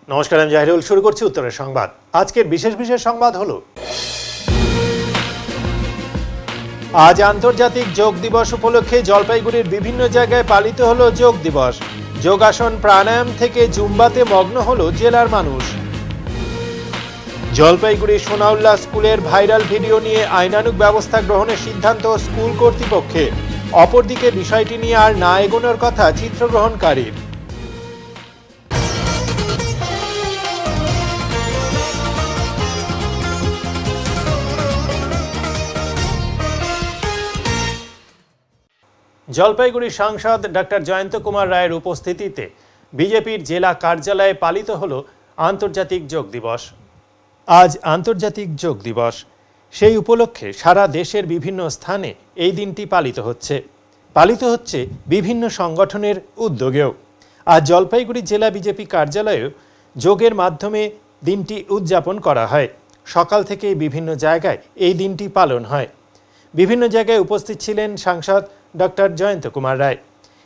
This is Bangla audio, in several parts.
নমস্কার, আমি জাহিরুল। শুরু করছি উত্তরের সংবাদ। আজকের বিশেষ বিশেষ সংবাদ হলো, আজ আন্তর্জাতিক যোগ দিবস উপলক্ষে জলপাইগুড়ির বিভিন্ন জায়গায় পালিত হলো যোগ দিবস। যোগাসন প্রাণায়াম থেকে জুম্বাতে মগ্ন হলো জেলার মানুষ। জলপাইগুড়ি সোনাউল্লাহ স্কুলের ভাইরাল ভিডিও নিয়ে আইনানুগ ব্যবস্থা গ্রহণের সিদ্ধান্ত স্কুল কর্তৃপক্ষের। অপরদিকে বিষয়টি নিয়ে আর না এগোনোর কথা চিত্রগ্রহণকারীর। জলপাইগুড়ি সাংসদ ডক্টর জয়ন্ত কুমার রায়ের উপস্থিতিতে বিজেপির জেলা কার্যালয়ে পালিত হল আন্তর্জাতিক যোগ দিবস। আজ আন্তর্জাতিক যোগ দিবস, সেই উপলক্ষে সারা দেশের বিভিন্ন স্থানে এই দিনটি পালিত হচ্ছে বিভিন্ন সংগঠনের উদ্যোগেও। আজ জলপাইগুড়ি জেলা বিজেপি কার্যালয়েও যোগের মাধ্যমে দিনটি উদযাপন করা হয়। সকাল থেকে বিভিন্ন জায়গায় এই দিনটি পালন হয়। বিভিন্ন জায়গায় উপস্থিত ছিলেন সাংসদ ডক্টর জয়ন্ত কুমার রায়।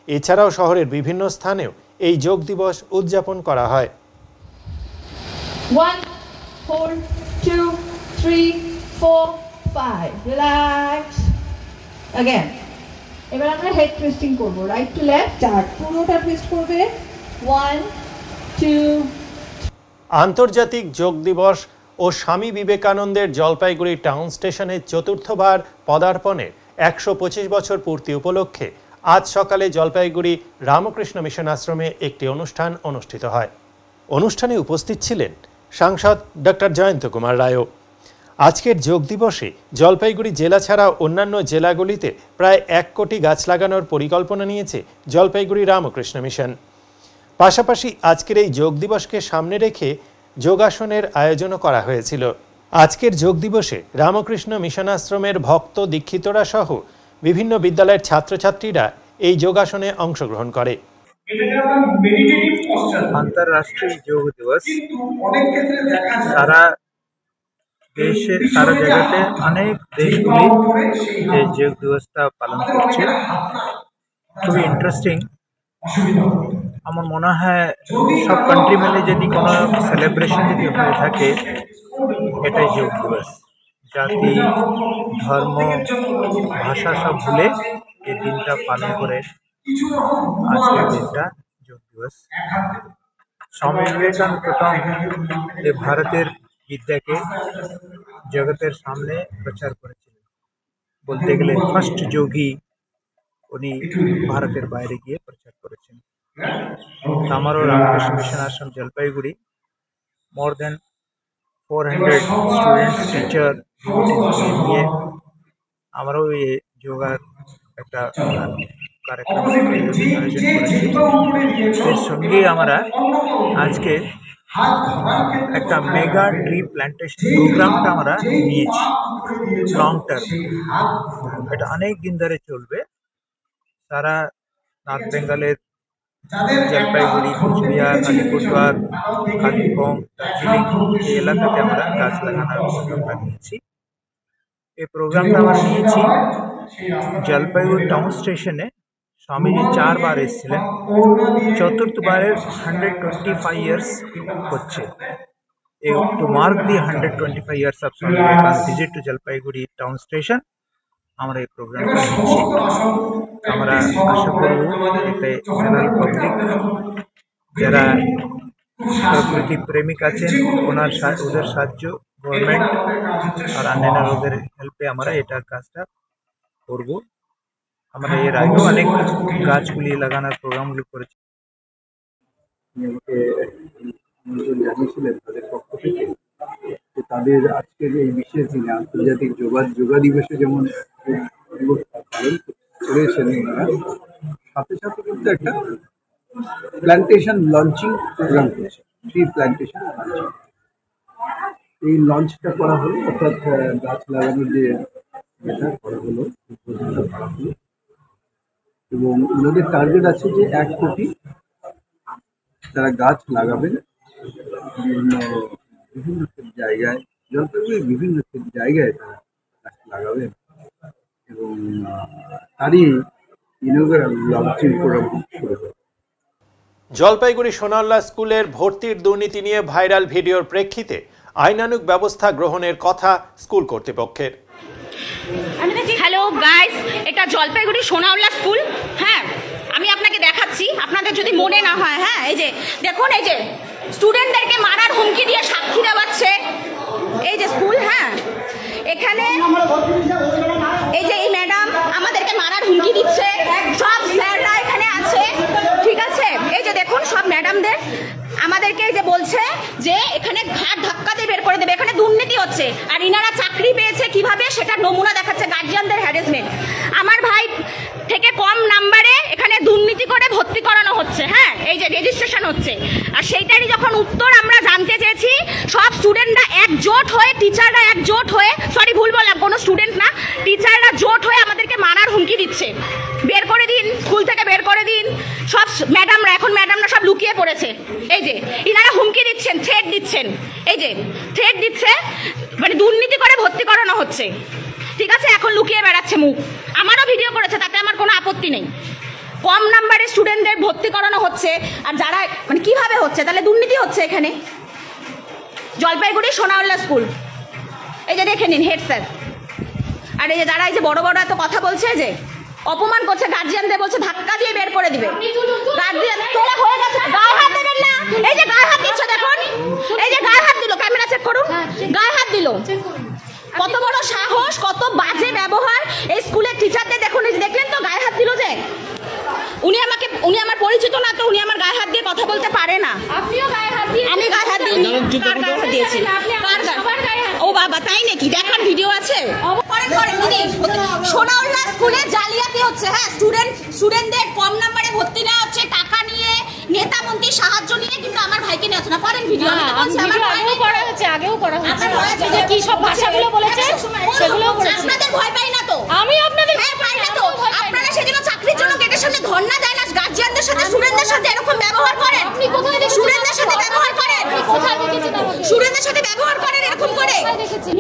এছাড়াও শহরের বিভিন্ন স্থানেও এই যোগ দিবস উদযাপন করা হয়। 1 4 2 3 4 5 রিল্যাক্স अगेन। এবার আমরা হেড টুইস্টিং করব, রাইট টু লেফট, চার পুরোটা টুইস্ট করবে। 1 2। আন্তর্জাতিক যোগ দিবস ও স্বামী বিবেকানন্দের জলপাইগুড়ি টাউন স্টেশনের চতুর্থবার পদার্পণের 125 বছর পূর্তি উপলক্ষে আজ সকালে জলপাইগুড়ি রামকৃষ্ণ মিশন আশ্রমে একটি অনুষ্ঠান অনুষ্ঠিত হয়। অনুষ্ঠানে উপস্থিত ছিলেন সাংসদ ডক্টর জয়ন্ত কুমার রায়ও। আজকের যোগ দিবসে জলপাইগুড়ি জেলা ছাড়া অন্যান্য জেলাগুলিতে প্রায় 1 কোটি গাছ লাগানোর পরিকল্পনা নিয়েছে জলপাইগুড়ি রামকৃষ্ণ মিশন। পাশাপাশি আজকের এই যোগ দিবসকে সামনে রেখে যোগাসনের আয়োজনও করা হয়েছিল। আজকের যোগ দিবসে রামকৃষ্ণ মিশন আশ্রমের ভক্ত দীক্ষিতরা সহ বিভিন্ন বিদ্যালয়ের ছাত্রছাত্রীরা এই যোগাসনে অংশগ্রহণ করে। अंतर्राष्ट्रीय योग दिवस सारा देशे सारा जगते अनेक देशगुली এই যোগ দিবসটা পালন করছে। খুবই ইন্টারেস্টিং। আমার মনে হয় সব কান্ট্রি মিলে যদি কোনো সেলিব্রেশন যদি হয়ে থাকে, এটাই যোগ দিবস। জাতি, ধর্ম, ভাষা সব ভুলে এই দিনটা পালন করে আজকের দিনটা যোগ দিবস। স্বামী বিবেকানন্দ প্রথম এই ভারতের বিদ্যাকে জগতের সামনে প্রচার করেছিলেন। বলতে গেলে ফার্স্ট যোগী উনি ভারতের বাইরে গিয়ে প্রচার করেছেন। আমারও রামকৃষ্ণ মিশন আশ্রম জলপাইগুড়ি মোর দেন 400 স্টুডেন্টস, টিচার নিয়ে আমরাও এই যোগার একটা কার্যক্রম আয়োজন করেছি। এর সঙ্গে আমরা আজকে একটা মেগা ট্রি প্ল্যান্টেশন প্রোগ্রামটা আমরা নিয়েছি লং টার্ম। এটা অনেক দিন ধরে চলবে। সারা নর্থ বেঙ্গলের জলপাইগুড়ি, কুচবিহার, আলিপুরদুয়ার, কালিম্পং, দার্জিলিং এই এলাকাতে আমরা গাছ লাগানোর প্রোগ্রামটা নিয়েছি। এই প্রোগ্রামটা আমরা নিয়েছি জলপাইগুড়ি টাউন স্টেশনে। স্বামীজি 4 বার এসেছিলেন, চতুর্থবারের 125 ইয়ার্স হচ্ছে। To mark the 125 years of Swami Vivekananda visit to Jalpaiguri town station আমরা এই প্রোগ্রামটা নিচ্ছি। আমরা আশা করব এতে জেনারেল পাবলিক যারা প্রকৃতি প্রেমিক আছেন ওদের সাহায্য, গভর্নমেন্ট আর অন্যান্য ওদের হেল্পে আমরা এটা কাজটা করব। আমরা এর আগেও অনেক গাছগুলি লাগানোর প্রোগ্রামগুলি করেছি। জানিয়েছিলেন তাদের পক্ষ থেকে যে তাদের আজকের এই বিশেষ দিনে আন্তর্জাতিক যোগা দিবসে যেমন পালন করেছেন এনারা, সাথে সাথে কিন্তু একটা প্ল্যান্টেশন লঞ্চিং প্রোগ্রাম করেছে, ট্রি প্ল্যান্টেশন লঞ্চিং। এই লঞ্চটা করা হলো, অর্থাৎ গাছ লাগানোর যে এটা করা হলো, করা হলো। এবং ওনাদের টার্গেট আছে যে 1 কোটি তারা গাছ লাগাবেন বিভিন্ন জায়গায়, জলপাইগুড়ির বিভিন্ন জায়গায় তারা গাছ লাগাবেন। এবং তারই ইনঅগ্রাল লঞ্চিং প্রোগ্রাম শুরু হবে। জলপাইগুড়ি সোনাউল্লাহ স্কুলের ভর্তির দুর্নীতি নিয়ে ভাইরাল ভিডিওর প্রেক্ষিতে আইনানুগ ব্যবস্থা গ্রহণের কথা স্কুল কর্তৃপক্ষের। হ্যালো গাইস, এটা জলপাইগুড়ি সোনাউল্লাহ স্কুল। হ্যাঁ, আমি আপনাকে দেখাচ্ছি, আপনাদের যদি মনে না হয়। হ্যাঁ, এই যে দেখুন, এই যে স্টুডেন্টদেরকে মারার হুমকি দিয়ে সাক্ষী দেওয়াচ্ছে এই যে স্কুল। হ্যাঁ, এখানে এই যে এই ম্যাডাম আমাদেরকে মারার হুমকি দিচ্ছে, সব স্যাররা এখানে আছে, ঠিক আছে। এই যে দেখুন, সব ম্যাডামদের আমাদেরকে এই যে বলছে যে এখানে ঘাট ধাক্কা দিয়ে বের করে দেবে, এখানে দুর্নীতি হচ্ছে। আর ইনারা চাকরি পেয়েছে কিভাবে সেটা নমুনা দেখাচ্ছে, গার্জিয়ানদের হ্যারাসমেন্ট। আমার ভাই থেকে কম নাম্বারে এখানে দুর্নীতি করে ভর্তি করানো হচ্ছে। হ্যাঁ, এই যে রেজিস্ট্রেশন হচ্ছে, আর সেইটারই যখন উত্তর আমরা জানতে চেয়েছি, সব স্টুডেন্টরা একজোট হয়ে, টিচাররা একজোট হয়ে, সরি ভুল বললাম, কোনো স্টুডেন্ট না, টিচাররা জোট হয়ে আমাদেরকে মারার হুমকি দিচ্ছে, বের করে দিন স্কুল থেকে, বের করে দিন। সব ম্যাডামরা, এখন ম্যাডামরা সব লুকিয়ে পড়েছে। এই যে ইনারা হুমকি দিচ্ছেন, থ্রেট দিচ্ছেন, এই যে থ্রেট দিচ্ছে, মানে দুর্নীতি করে ভর্তি করানো হচ্ছে, ঠিক আছে। এখন লুকিয়ে বেড়াচ্ছে মুখ। আমারও ভিডিও করেছে, তাতে আমার কোনো আপত্তি নেই। কম নাম্বারে স্টুডেন্টদের ভর্তি করানো হচ্ছে, আর যারা মানে কিভাবে হচ্ছে, তাহলে দুর্নীতি হচ্ছে এখানে। জলপাইগুড়ি সোনাউল্লাহ স্কুল, এই যে দেখে নিন হেড স্যার। আর এই যে যারা এই যে বড় বড় এত কথা বলছে, যে অপমান করছে গার্জিয়ানদের, বলছে ধাক্কা দিয়ে বের করে দিবে। গার্জিয়ান তোলা হয়ে গেছে, গায়ে হাত দেবেন না। এই যে গায়ে হাত দিচ্ছে, দেখুন, এই যে গায়ে হাত দিল, ক্যামেরা চেক করুন, গায়ে হাত দিল। কত বড় সাহস, কত বাজে ব্যবহার এই স্কুলের টিচারদের। দেখুন, এই যে দেখলেন তো, গায়ে হাত দিল। যে উনি আমার পরিচিত না, তো উনি আমার গায়ে হাত দিয়ে কথা বলতে পারে না। আপনিও গায়ে হাত দিয়ে, আমি গায়ে হাত দিইনি। কার গায়ে হাত দিয়েছি? ও বাবা, তাই নাকি? দেখার ভিডিও আছে। সোনাউল্লাহ স্কুলে জালিয়াতি হচ্ছে। হ্যাঁ, স্টুডেন্টদের কম নাম্বারে ভর্তি নেওয়া হচ্ছে, টাকা নিয়ে, নেতা মন্ত্রীর সাহায্য নিয়ে, কিন্তু আমার ভাইকে নেওয়া হচ্ছে না। পরেন ভিডিও। আগেও করা হচ্ছে, যে কি সব ভাষাগুলো বলেছে সেগুলোও করেছে। আপনাদের ভয় পাই না তো? আমি আপনাদের হ্যাঁ, পাই না তো? আপনারা সেজন্য চাকরির জন্য গেটের সামনে ধর্ণা দেয় না, গার্জিয়ানদের সাথে, স্টুডেন্টদের সাথে এরকম ব্যবহার করেন। আপনি কোথায় দেখেছেন? স্টুডেন্টদের সাথে ব্যবহার করেন, কোথায় দেখেছেন? স্টুডেন্টদের সাথে ব্যবহার করেন এরকম করে।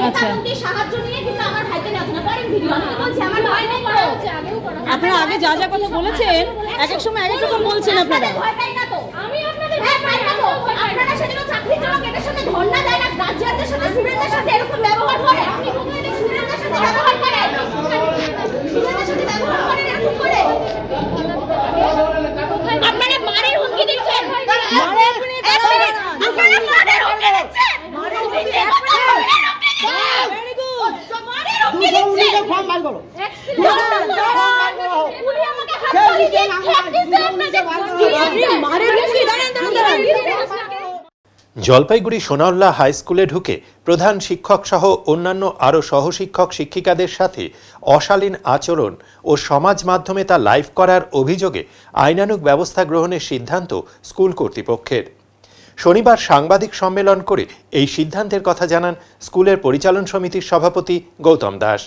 আচ্ছা, সাহায্য নিয়ে, কিন্তু আমার ভাইকে নেওয়া হচ্ছে না। পরেন ভিডিও। আমি বলছি আমার ভয় নেই করা হচ্ছে, আগেও করা হচ্ছে। আপনারা আগে যা যা কথা বলেছেন, এক এক সময় এক এক রকম বলছেন আপনারা। ভয় পাই না তো? আমি আপনাদের হ্যাঁ, পাই না তো? আপনারা সেজন্য চাকরির জন্য গেটের সামনে ধর্ণা দেয় না, গার্জিয়ানদের সাথে, স্টুডেন্টদের সাথে এরকম ব্যবহার করে। আপনি কোথায় দেখেছেন? স্টুডেন্টদের সাথে ব্যবহার করেন, স্টুডেন্টদের সাথে ব্যবহার করেন এরকম করে। আপনারা মারের হুমকি দিচ্ছেন, আপনারা মারের হুমকি দিচ্ছেন। জলপাইগুড়ি সোনাউল্লাহ হাই স্কুলে ঢুকে প্রধান শিক্ষক সহ অন্যান্য আরও সহশিক্ষক শিক্ষিকাদের সাথে অশালীন আচরণ ও সমাজ মাধ্যমে তা লাইভ করার অভিযোগে আইনানুগ ব্যবস্থা গ্রহণের সিদ্ধান্ত স্কুল কর্তৃপক্ষের। শনিবার সাংবাদিক সম্মেলন করে এই সিদ্ধান্তের কথা জানান স্কুলের পরিচালন সমিতির সভাপতি গৌতম দাস।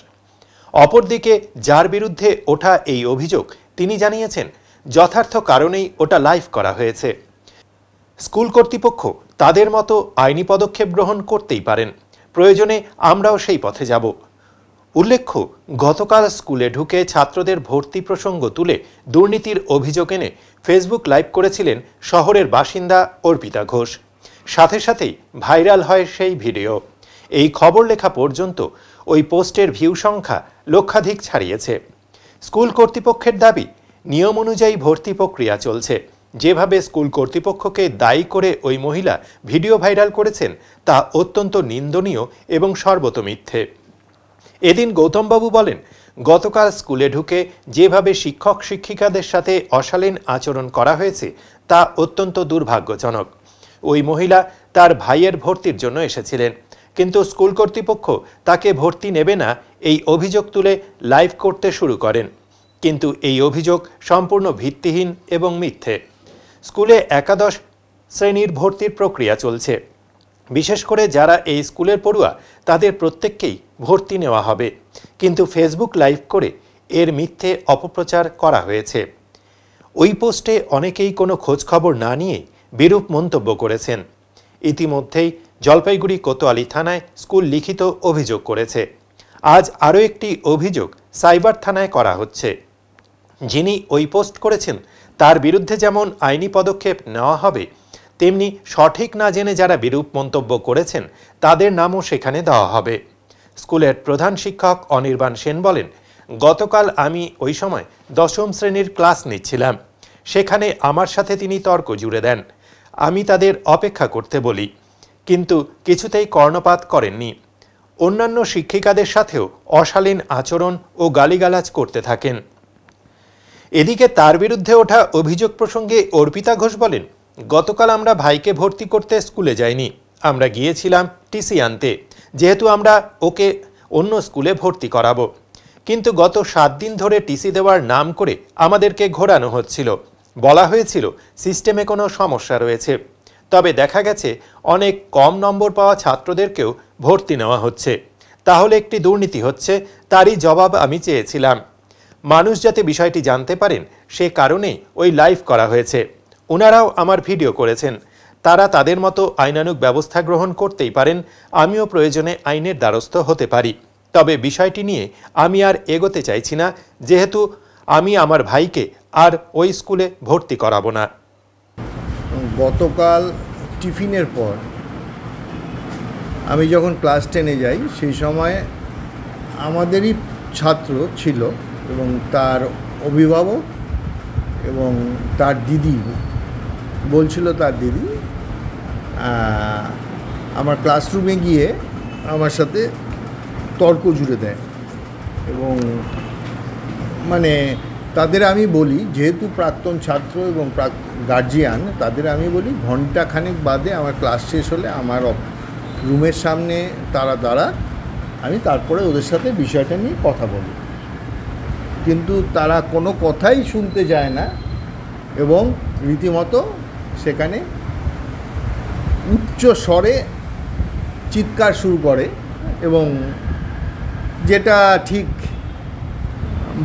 অপরদিকে যার বিরুদ্ধে ওঠা এই অভিযোগ, তিনি জানিয়েছেন যথার্থ কারণেই ওটা লাইভ করা হয়েছে। স্কুল কর্তৃপক্ষ তাদের মতো আইনি পদক্ষেপ গ্রহণ করতেই পারেন, প্রয়োজনে আমরাও সেই পথে যাব। উল্লেখ্য, গতকাল স্কুলে ঢুকে ছাত্রদের ভর্তি প্রসঙ্গ তুলে দুর্নীতির অভিযোগ এনে ফেসবুক লাইভ করেছিলেন শহরের বাসিন্দা অর্পিতা ঘোষ। সাথে সাথেই ভাইরাল হয় সেই ভিডিও। এই খবর লেখা পর্যন্ত ওই পোস্টের ভিউ সংখ্যা লক্ষাধিক ছাড়িয়েছে। স্কুল কর্তৃপক্ষের দাবি, নিয়ম অনুযায়ী ভর্তি প্রক্রিয়া চলছে। যেভাবে স্কুল কর্তৃপক্ষকে দায়ী করে ওই মহিলা ভিডিও ভাইরাল করেছেন, তা অত্যন্ত নিন্দনীয় এবং সর্বত মিথ্যে। এদিন গৌতমবাবু বলেন, গতকাল স্কুলে ঢুকে যেভাবে শিক্ষক শিক্ষিকাদের সাথে অশালীন আচরণ করা হয়েছে, তা অত্যন্ত দুর্ভাগ্যজনক। ওই মহিলা তার ভাইয়ের ভর্তির জন্য এসেছিলেন, কিন্তু স্কুল কর্তৃপক্ষ তাকে ভর্তি নেবে না এই অভিযোগ তুলে লাইভ করতে শুরু করেন। কিন্তু এই অভিযোগ সম্পূর্ণ ভিত্তিহীন এবং মিথ্যে। স্কুলে একাদশ শ্রেণীর ভর্তির প্রক্রিয়া চলছে। বিশেষ করে যারা এই স্কুলের পড়ুয়া, তাদের প্রত্যেককেই ভর্তি নেওয়া হবে, কিন্তু ফেসবুক লাইভ করে এর মিথ্যে অপপ্রচার করা হয়েছে। ওই পোস্টে অনেকেই কোনো খোঁজখবর না নিয়ে বিরূপ মন্তব্য করেছেন। ইতিমধ্যেই জলপাইগুড়ি কোতোয়ালি থানায় স্কুল লিখিত অভিযোগ করেছে। আজ আরও একটি অভিযোগ সাইবার থানায় করা হচ্ছে। যিনি ওই পোস্ট করেছেন তার বিরুদ্ধে যেমন আইনি পদক্ষেপ নেওয়া হবে, তেমনি সঠিক না জেনে যারা বিরূপ মন্তব্য করেছেন তাদের নামও সেখানে দেওয়া হবে। স্কুলের প্রধান শিক্ষক অনির্বাণ সেন বলেন, গতকাল আমি ওই সময় 10ম শ্রেণীর ক্লাস নিচ্ছিলাম। সেখানে আমার সাথে তিনি তর্ক জুড়ে দেন। আমি তাদের অপেক্ষা করতে বলি, কিন্তু কিছুতেই কর্ণপাত করেননি। অন্যান্য শিক্ষিকাদের সাথেও অশালীন আচরণ ও গালিগালাজ করতে থাকেন। এদিকে তার বিরুদ্ধে ওঠা অভিযোগ প্রসঙ্গে অর্পিতা ঘোষ বলেন, গতকাল আমরা ভাইকে ভর্তি করতে স্কুলে যাইনি, আমরা গিয়েছিলাম টিসি আনতে, যেহেতু আমরা ওকে অন্য স্কুলে ভর্তি করাবো। কিন্তু গত 7 দিন ধরে টিসি দেওয়ার নাম করে আমাদেরকে ঘোরানো হচ্ছিল। বলা হয়েছিল সিস্টেমে কোনো সমস্যা রয়েছে, তবে দেখা গেছে অনেক কম নম্বর পাওয়া ছাত্রদেরকেও ভর্তি নেওয়া হচ্ছে। তাহলে একটি দুর্নীতি হচ্ছে, তারই জবাব আমি চেয়েছিলাম। মানুষ যাতে বিষয়টি জানতে পারেন সে কারণেই ওই লাইভ করা হয়েছে। ওনারাও আমার ভিডিও করেছেন, তারা তাদের মতো আইনানুগ ব্যবস্থা গ্রহণ করতেই পারেন, আমিও প্রয়োজনে আইনের দ্বারস্থ হতে পারি। তবে বিষয়টি নিয়ে আমি আর এগোতে চাইছি না, যেহেতু আমি আমার ভাইকে আর ওই স্কুলে ভর্তি করাবো না। গতকাল টিফিনের পর আমি যখন ক্লাস 10-এ যাই, সেই সময় আমাদেরই ছাত্র ছিল এবং তার অভিভাবক এবং তার দিদি বলছিল, তার দিদি আমার ক্লাসরুমে গিয়ে আমার সাথে তর্ক জুড়ে দেয়। এবং মানে তাদের আমি বলি, যেহেতু প্রাক্তন ছাত্র এবং গার্জিয়ান, তাদের আমি বলি ঘণ্টাখানেক বাদে আমার ক্লাস শেষ হলে আমার রুমের সামনে তারা দাঁড়া, আমি তারপরে ওদের সাথে বিষয়টা নিয়ে কথা বলি। কিন্তু তারা কোনো কথাই শুনতে যায় না এবং রীতিমতো সেখানে উচ্চ স্বরে চিৎকার শুরু করে, এবং যেটা ঠিক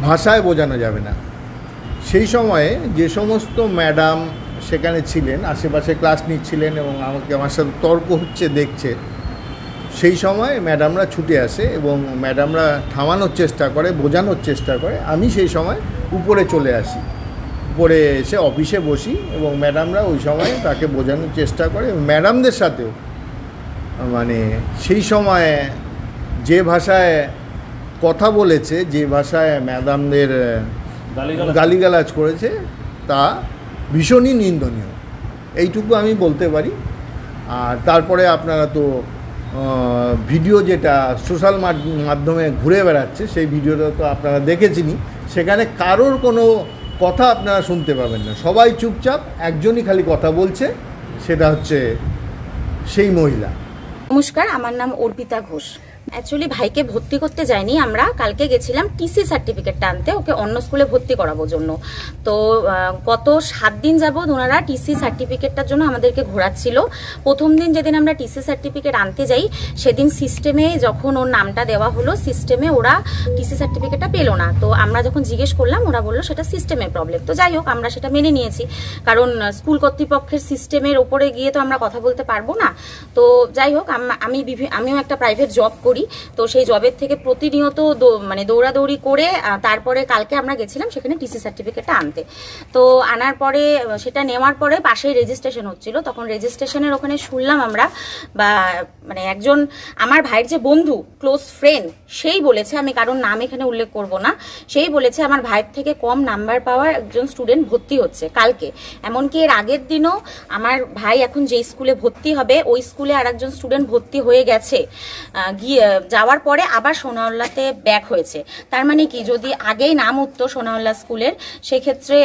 ভাষায় বোঝানো যাবে না। সেই সময়ে যে সমস্ত ম্যাডাম সেখানে ছিলেন, আশেপাশে ক্লাস নিচ্ছিলেন এবং আমার সাথে তর্ক হচ্ছে দেখছে, সেই সময় ম্যাডামরা ছুটে আসে এবং ম্যাডামরা থামানোর চেষ্টা করে, বোঝানোর চেষ্টা করে। আমি সেই সময় উপরে চলে আসি, উপরে এসে অফিসে বসি এবং ম্যাডামরা ওই সময় তাকে বোঝানোর চেষ্টা করে। ম্যাডামদের সাথেও মানে সেই সময় যে ভাষায় কথা বলেছে, যে ভাষায় ম্যাডামদের গালিগালাজ করেছে, তা ভীষণই নিন্দনীয়, এইটুকু আমি বলতে পারি। আর তারপরে আপনারা তো ভিডিও যেটা সোশ্যাল মাধ্যমে ঘুরে বেড়াচ্ছে, সেই ভিডিওটা তো আপনারা দেখেছেনই। সেখানে কারোর কোনো কথা আপনারা শুনতে পাবেন না, সবাই চুপচাপ, একজনই খালি কথা বলছে, সেটা হচ্ছে সেই মহিলা। নমস্কার, আমার নাম অর্পিতা ঘোষ। অ্যাকচুয়ালি ভাইকে ভর্তি করতে যাইনি, আমরা কালকে গেছিলাম টিসি সার্টিফিকেটটা আনতে, ওকে অন্য স্কুলে ভর্তি করাবো জন্য। তো গত 7 দিন যাবৎ ওনারা টিসি সার্টিফিকেটটার জন্য আমাদেরকে ঘোরাচ্ছিল। প্রথম দিন যেদিন আমরা টিসি সার্টিফিকেট আনতে যাই, সেদিন সিস্টেমে যখন ওর নামটা দেওয়া হলো, সিস্টেমে ওরা টিসি সার্টিফিকেটটা পেলো না। তো আমরা যখন জিজ্ঞেস করলাম, ওরা বললো সেটা সিস্টেমের প্রবলেম। তো যাই হোক, আমরা সেটা মেনে নিয়েছি, কারণ স্কুল কর্তৃপক্ষের সিস্টেমের ওপরে গিয়ে তো আমরা কথা বলতে পারবো না। তো যাই হোক, আমিও একটা প্রাইভেট জব করি, তো সেই জবের থেকে প্রতিনিয়ত মানে দৌড়াদৌড়ি করে তারপরে কালকে আমরা গেছিলাম সেখানে টিসি সার্টিফিকেটটা আনতে। তো আনার পরে সেটা নেওয়ার পরে পাশেই রেজিস্ট্রেশন হচ্ছিল, তখন রেজিস্ট্রেশনের ওখানে শুনলাম আমরা, বা মানে একজন আমার ভাইয়ের যে বন্ধু, ক্লোজ ফ্রেন্ড, সেই বলেছে, আমি কারোর নাম এখানে উল্লেখ করব না, সেই বলেছে আমার ভাইয়ের থেকে কম নাম্বার পাওয়া একজন স্টুডেন্ট ভর্তি হচ্ছে কালকে। এমনকি এর আগের দিনও আমার ভাই এখন যে স্কুলে ভর্তি হবে, ওই স্কুলে আর একজন স্টুডেন্ট ভর্তি হয়ে গেছে, গিয়ে যাওয়ার পরে আবার সোনাউল্লাতে ব্যাক হয়েছে। তার মানে কি, যদি আগেই নাম উঠতো সোনাউল্লা স্কুলের, সেক্ষেত্রে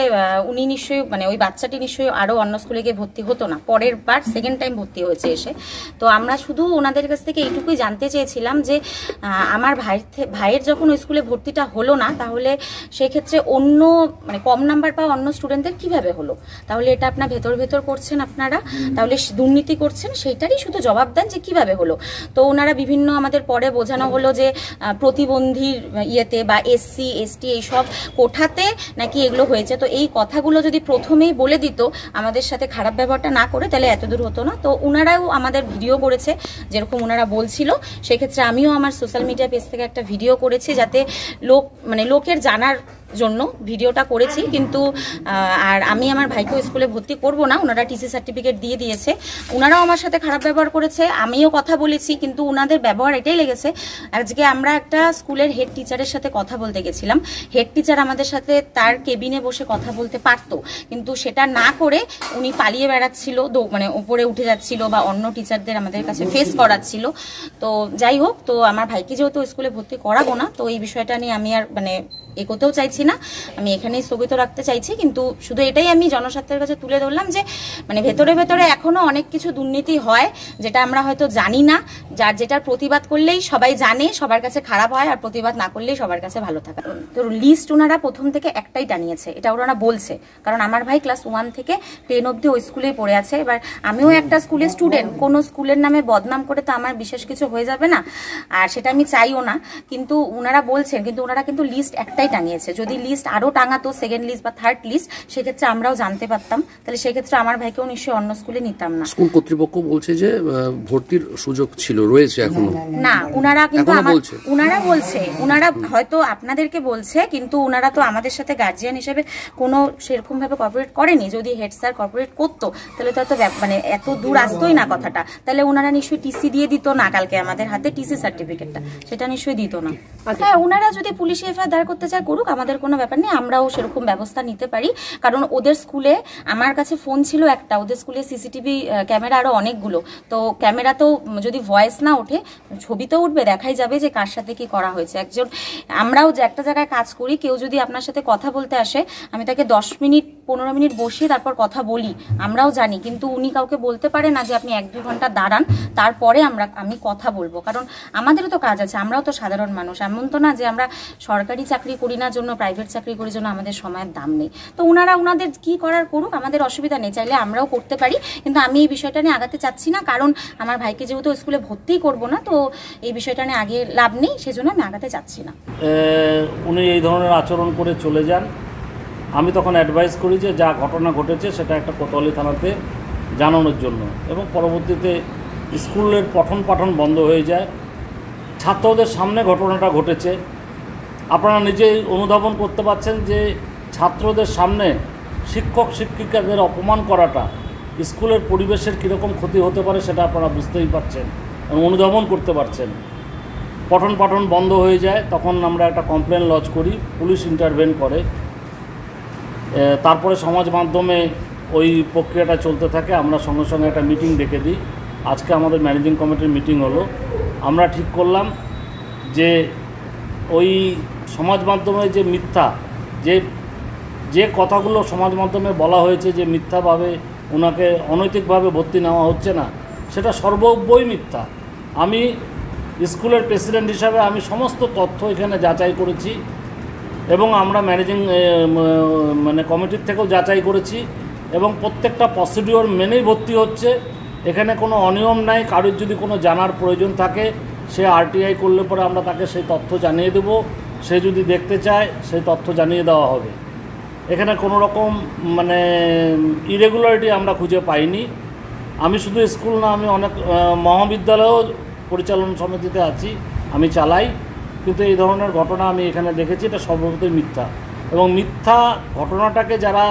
উনি নিশ্চয়ই, মানে ওই বাচ্চাটি নিশ্চয়ই আরও অন্য স্কুলে গিয়ে ভর্তি হতো না, পরের বার সেকেন্ড টাইম ভর্তি হয়েছে এসে। তো আমরা শুধু ওনাদের কাছ থেকে এইটুকুই জানতে চেয়েছিলাম যে আমার ভাইয়ের যখন ওই স্কুলে ভর্তিটা হলো না, তাহলে সেক্ষেত্রে অন্য মানে কম নাম্বার পাওয়া অন্য স্টুডেন্টদের কিভাবে হলো? তাহলে এটা আপনার ভেতর করছেন আপনারা, তাহলে দুর্নীতি করছেন, সেইটারই শুধু জবাব দেন যে কিভাবে হলো। তো ওনারা বিভিন্ন আমাদের পরে বোঝানো হলো যে প্রতিবন্ধীর ইয়েতে বা এসসি এসটি এইসব কোঠাতে নাকি এগুলো হয়েছে। তো এই কথাগুলো যদি প্রথমেই বলে দিত, আমাদের সাথে খারাপ ব্যবহারটা না করে, তাহলে এতদূর হতো না। তো ওনারাও আমাদের ভিডিও করেছে, যেরকম ওনারা বলছিল। সেক্ষেত্রে আমিও আমার সোশ্যাল মিডিয়া পেজ থেকে একটা ভিডিও করেছি, যাতে লোকের জানার জন্য ভিডিওটা করেছি, কিন্তু আর আমি আমার ভাইকেও স্কুলে ভর্তি করব না, ওনারা টিসি সার্টিফিকেট দিয়ে দিয়েছে। ওনারাও আমার সাথে খারাপ ব্যবহার করেছে, আমিও কথা বলেছি, কিন্তু ওনাদের ব্যবহার এটাই লেগেছে। আজকে আমরা একটা স্কুলের হেড টিচারের সাথে কথা বলতে গেছিলাম, হেড টিচার আমাদের সাথে তার কেবিনে বসে কথা বলতে পারতো, কিন্তু সেটা না করে উনি পালিয়ে বেড়াচ্ছিল, মানে উপরে উঠে যাচ্ছিল বা অন্য টিচারদের আমাদের কাছে ফেস করাচ্ছিল। তো যাই হোক, তো আমার ভাইকে যেহেতু স্কুলে ভর্তি করাবো না, তো এই বিষয়টা নিয়ে আমি আর মানে এগোতেও চাইছি না, আমি এখানেই স্থগিত রাখতে চাইছি। কিন্তু শুধু এটাই আমি জনস্বার্থের কাছে তুলে ধরলাম যে মানে ভেতরে ভেতরে এখনো অনেক কিছু দুর্নীতি হয় যেটা আমরা হয়তো জানি না, যার যেটার প্রতিবাদ করলেই সবাই জানে সবার কাছে খারাপ হয়, আর প্রতিবাদ না করলেই সবার কাছে ভালো থাকে। তো লিস্ট ওনারা প্রথম থেকে একটাই টানিয়েছে, এটা ওনারা বলছে, কারণ আমার ভাই ক্লাস 1 থেকে 10 অবধি ওই স্কুলেই পড়ে আছে। এবার আমিও একটা স্কুলের স্টুডেন্ট, কোনো স্কুলের নামে বদনাম করে তো আমার বিশেষ কিছু হয়ে যাবে না, আর সেটা আমি চাইও না। কিন্তু ওনারা বলছেন, কিন্তু ওনারা কিন্তু লিস্ট একটাই টানিয়েছে। যদি লিস্ট আরো টাঙাতো, সেকেন্ড লিস্ট বা থার্ড লিস্ট, সেক্ষেত্রে আমরাও জানতে পারতাম, তাহলে সেক্ষেত্রে আমার ভাইকেও নিশ্চয়ই অন্য স্কুলে নিতাম না। স্কুল কর্তৃপক্ষ বলছে যে ভর্তির সুযোগ ছিল, রয়েছে এখনো। না, ওনারা কিন্তু ওনারা হয়তো আপনাদেরকে বলছে, কিন্তু ওনারা তো আমাদের সাথে গার্জিয়ান হিসেবে কোনো সেরকম ভাবে কর্পোরেট করেনি। যদি হেড স্যার কর্পোরেট করতো তাহলে তো এত মানে এত দূর আসতোই না কথাটা, তাহলে ওনারা নিশ্চয়ই টিসি দিয়ে দিত না, কালকে আমাদের হাতে টিসি সার্টিফিকেটটা সেটা নিশ্চয়ই দিত না। হ্যাঁ, ওনারা যদি পুলিশে এফআইআর দায়ের করতে চায় করুক, আমাদের কোনো ব্যাপার নেই, আমরাও সেরকম ব্যবস্থা নিতে পারি। কারণ ওদের স্কুলে আমার কাছে ফোন ছিল একটা, ওদের স্কুলে সিসিটিভি ক্যামেরা আরো অনেকগুলো, তো ক্যামেরা তো যদি ভয়েস না ওঠে ছবি তো উঠবে, দেখাই যাবে যে কার সাথে কি করা হয়েছে। একজন আমরাও যে একটা জায়গায় কাজ করি, কেউ যদি আপনার সাথে কথা বলতে আসে, আমি তাকে 10 মিনিট 15 মিনিট বসিয়ে তারপর কথা বলি, আমরাও জানি, কিন্তু উনি কাউকে বলতে পারে না যে আপনি 1-2 ঘন্টা দাঁড়ান তারপরে আমি কথা বলবো, কারণ আমাদেরও তো কাজ আছে, আমরাও তো সাধারণ মানুষ। এমন তো না যে আমরা সরকারি চাকরি করি না জন্য, প্রাইভেট চাকরি করি জন্য আমাদের সময়ের দাম নেই। তো ওনারা ওনাদের কি করার করুক, আমাদের অসুবিধা নেই, চাইলে আমরাও করতে পারি, কিন্তু আমি এই বিষয়টা নিয়ে আগাতে চাচ্ছি না, কারণ আমার ভাইকে যেহেতু স্কুলে ভর্তিই করবো না, তো এই বিষয়টা নিয়ে আগে লাভ নেই, সেজন্য আমি আগাতে চাচ্ছি না। উনি এই ধরনের আচরণ করে চলে যান, আমি তখন অ্যাডভাইস করি যে যা ঘটনা ঘটেছে সেটা একটা কোতোয়ালি থানাতে জানানোর জন্য, এবং পরবর্তীতে স্কুলের পঠন পাঠন বন্ধ হয়ে যায়। ছাত্রদের সামনে ঘটনাটা ঘটেছে, আপনারা নিজেই অনুধাবন করতে পারছেন যে ছাত্রদের সামনে শিক্ষক শিক্ষিকাদের অপমান করাটা স্কুলের পরিবেশের কীরকম ক্ষতি হতে পারে সেটা আপনারা বুঝতেই পারছেন এবং অনুধাবন করতে পারছেন। পঠন পাঠন বন্ধ হয়ে যায়, তখন আমরা একটা কমপ্লেন লজ করি, পুলিশ ইন্টারভেন করে, তারপরে সমাজ মাধ্যমে ওই প্রক্রিয়াটা চলতে থাকে। আমরা সঙ্গে সঙ্গে একটা মিটিং ডেকে দিই। আজকে আমাদের ম্যানেজিং কমিটির মিটিং হলো, আমরা ঠিক করলাম যে ওই সমাজ মাধ্যমে যে মিথ্যা যে কথাগুলো সমাজ মাধ্যমে বলা হয়েছে যে মিথ্যাভাবে ওনাকে অনৈতিকভাবে ভর্তি নেওয়া হচ্ছে না, সেটা সর্বব্যই মিথ্যা। আমি স্কুলের প্রেসিডেন্ট হিসাবে আমি সমস্ত তথ্য এখানে যাচাই করেছি এবং আমরা ম্যানেজিং মানে কমিটির থেকেও যাচাই করেছি এবং প্রত্যেকটা প্রসিডিওর মেনেই ভর্তি হচ্ছে। এখানে কোনো অনিয়ম নাই। কারোর যদি কোনো জানার প্রয়োজন থাকে সে আরটিআই করলে পরে আমরা তাকে সেই তথ্য জানিয়ে দেব, সে যদি দেখতে চায় সেই তথ্য জানিয়ে দেওয়া হবে। এখানে কোনো রকম মানে ইরেগুলারিটি আমরা খুঁজে পাইনি। আমি শুধু স্কুল না, আমি অনেক মহাবিদ্যালয়েও পরিচালনা সমিতিতে আছি, আমি চালাই, কিন্তু এই ধরনের ঘটনা আমি এখানে দেখেছি, এটা সর্বতই মিথ্যা। এবং মিথ্যা ঘটনাটাকে যারা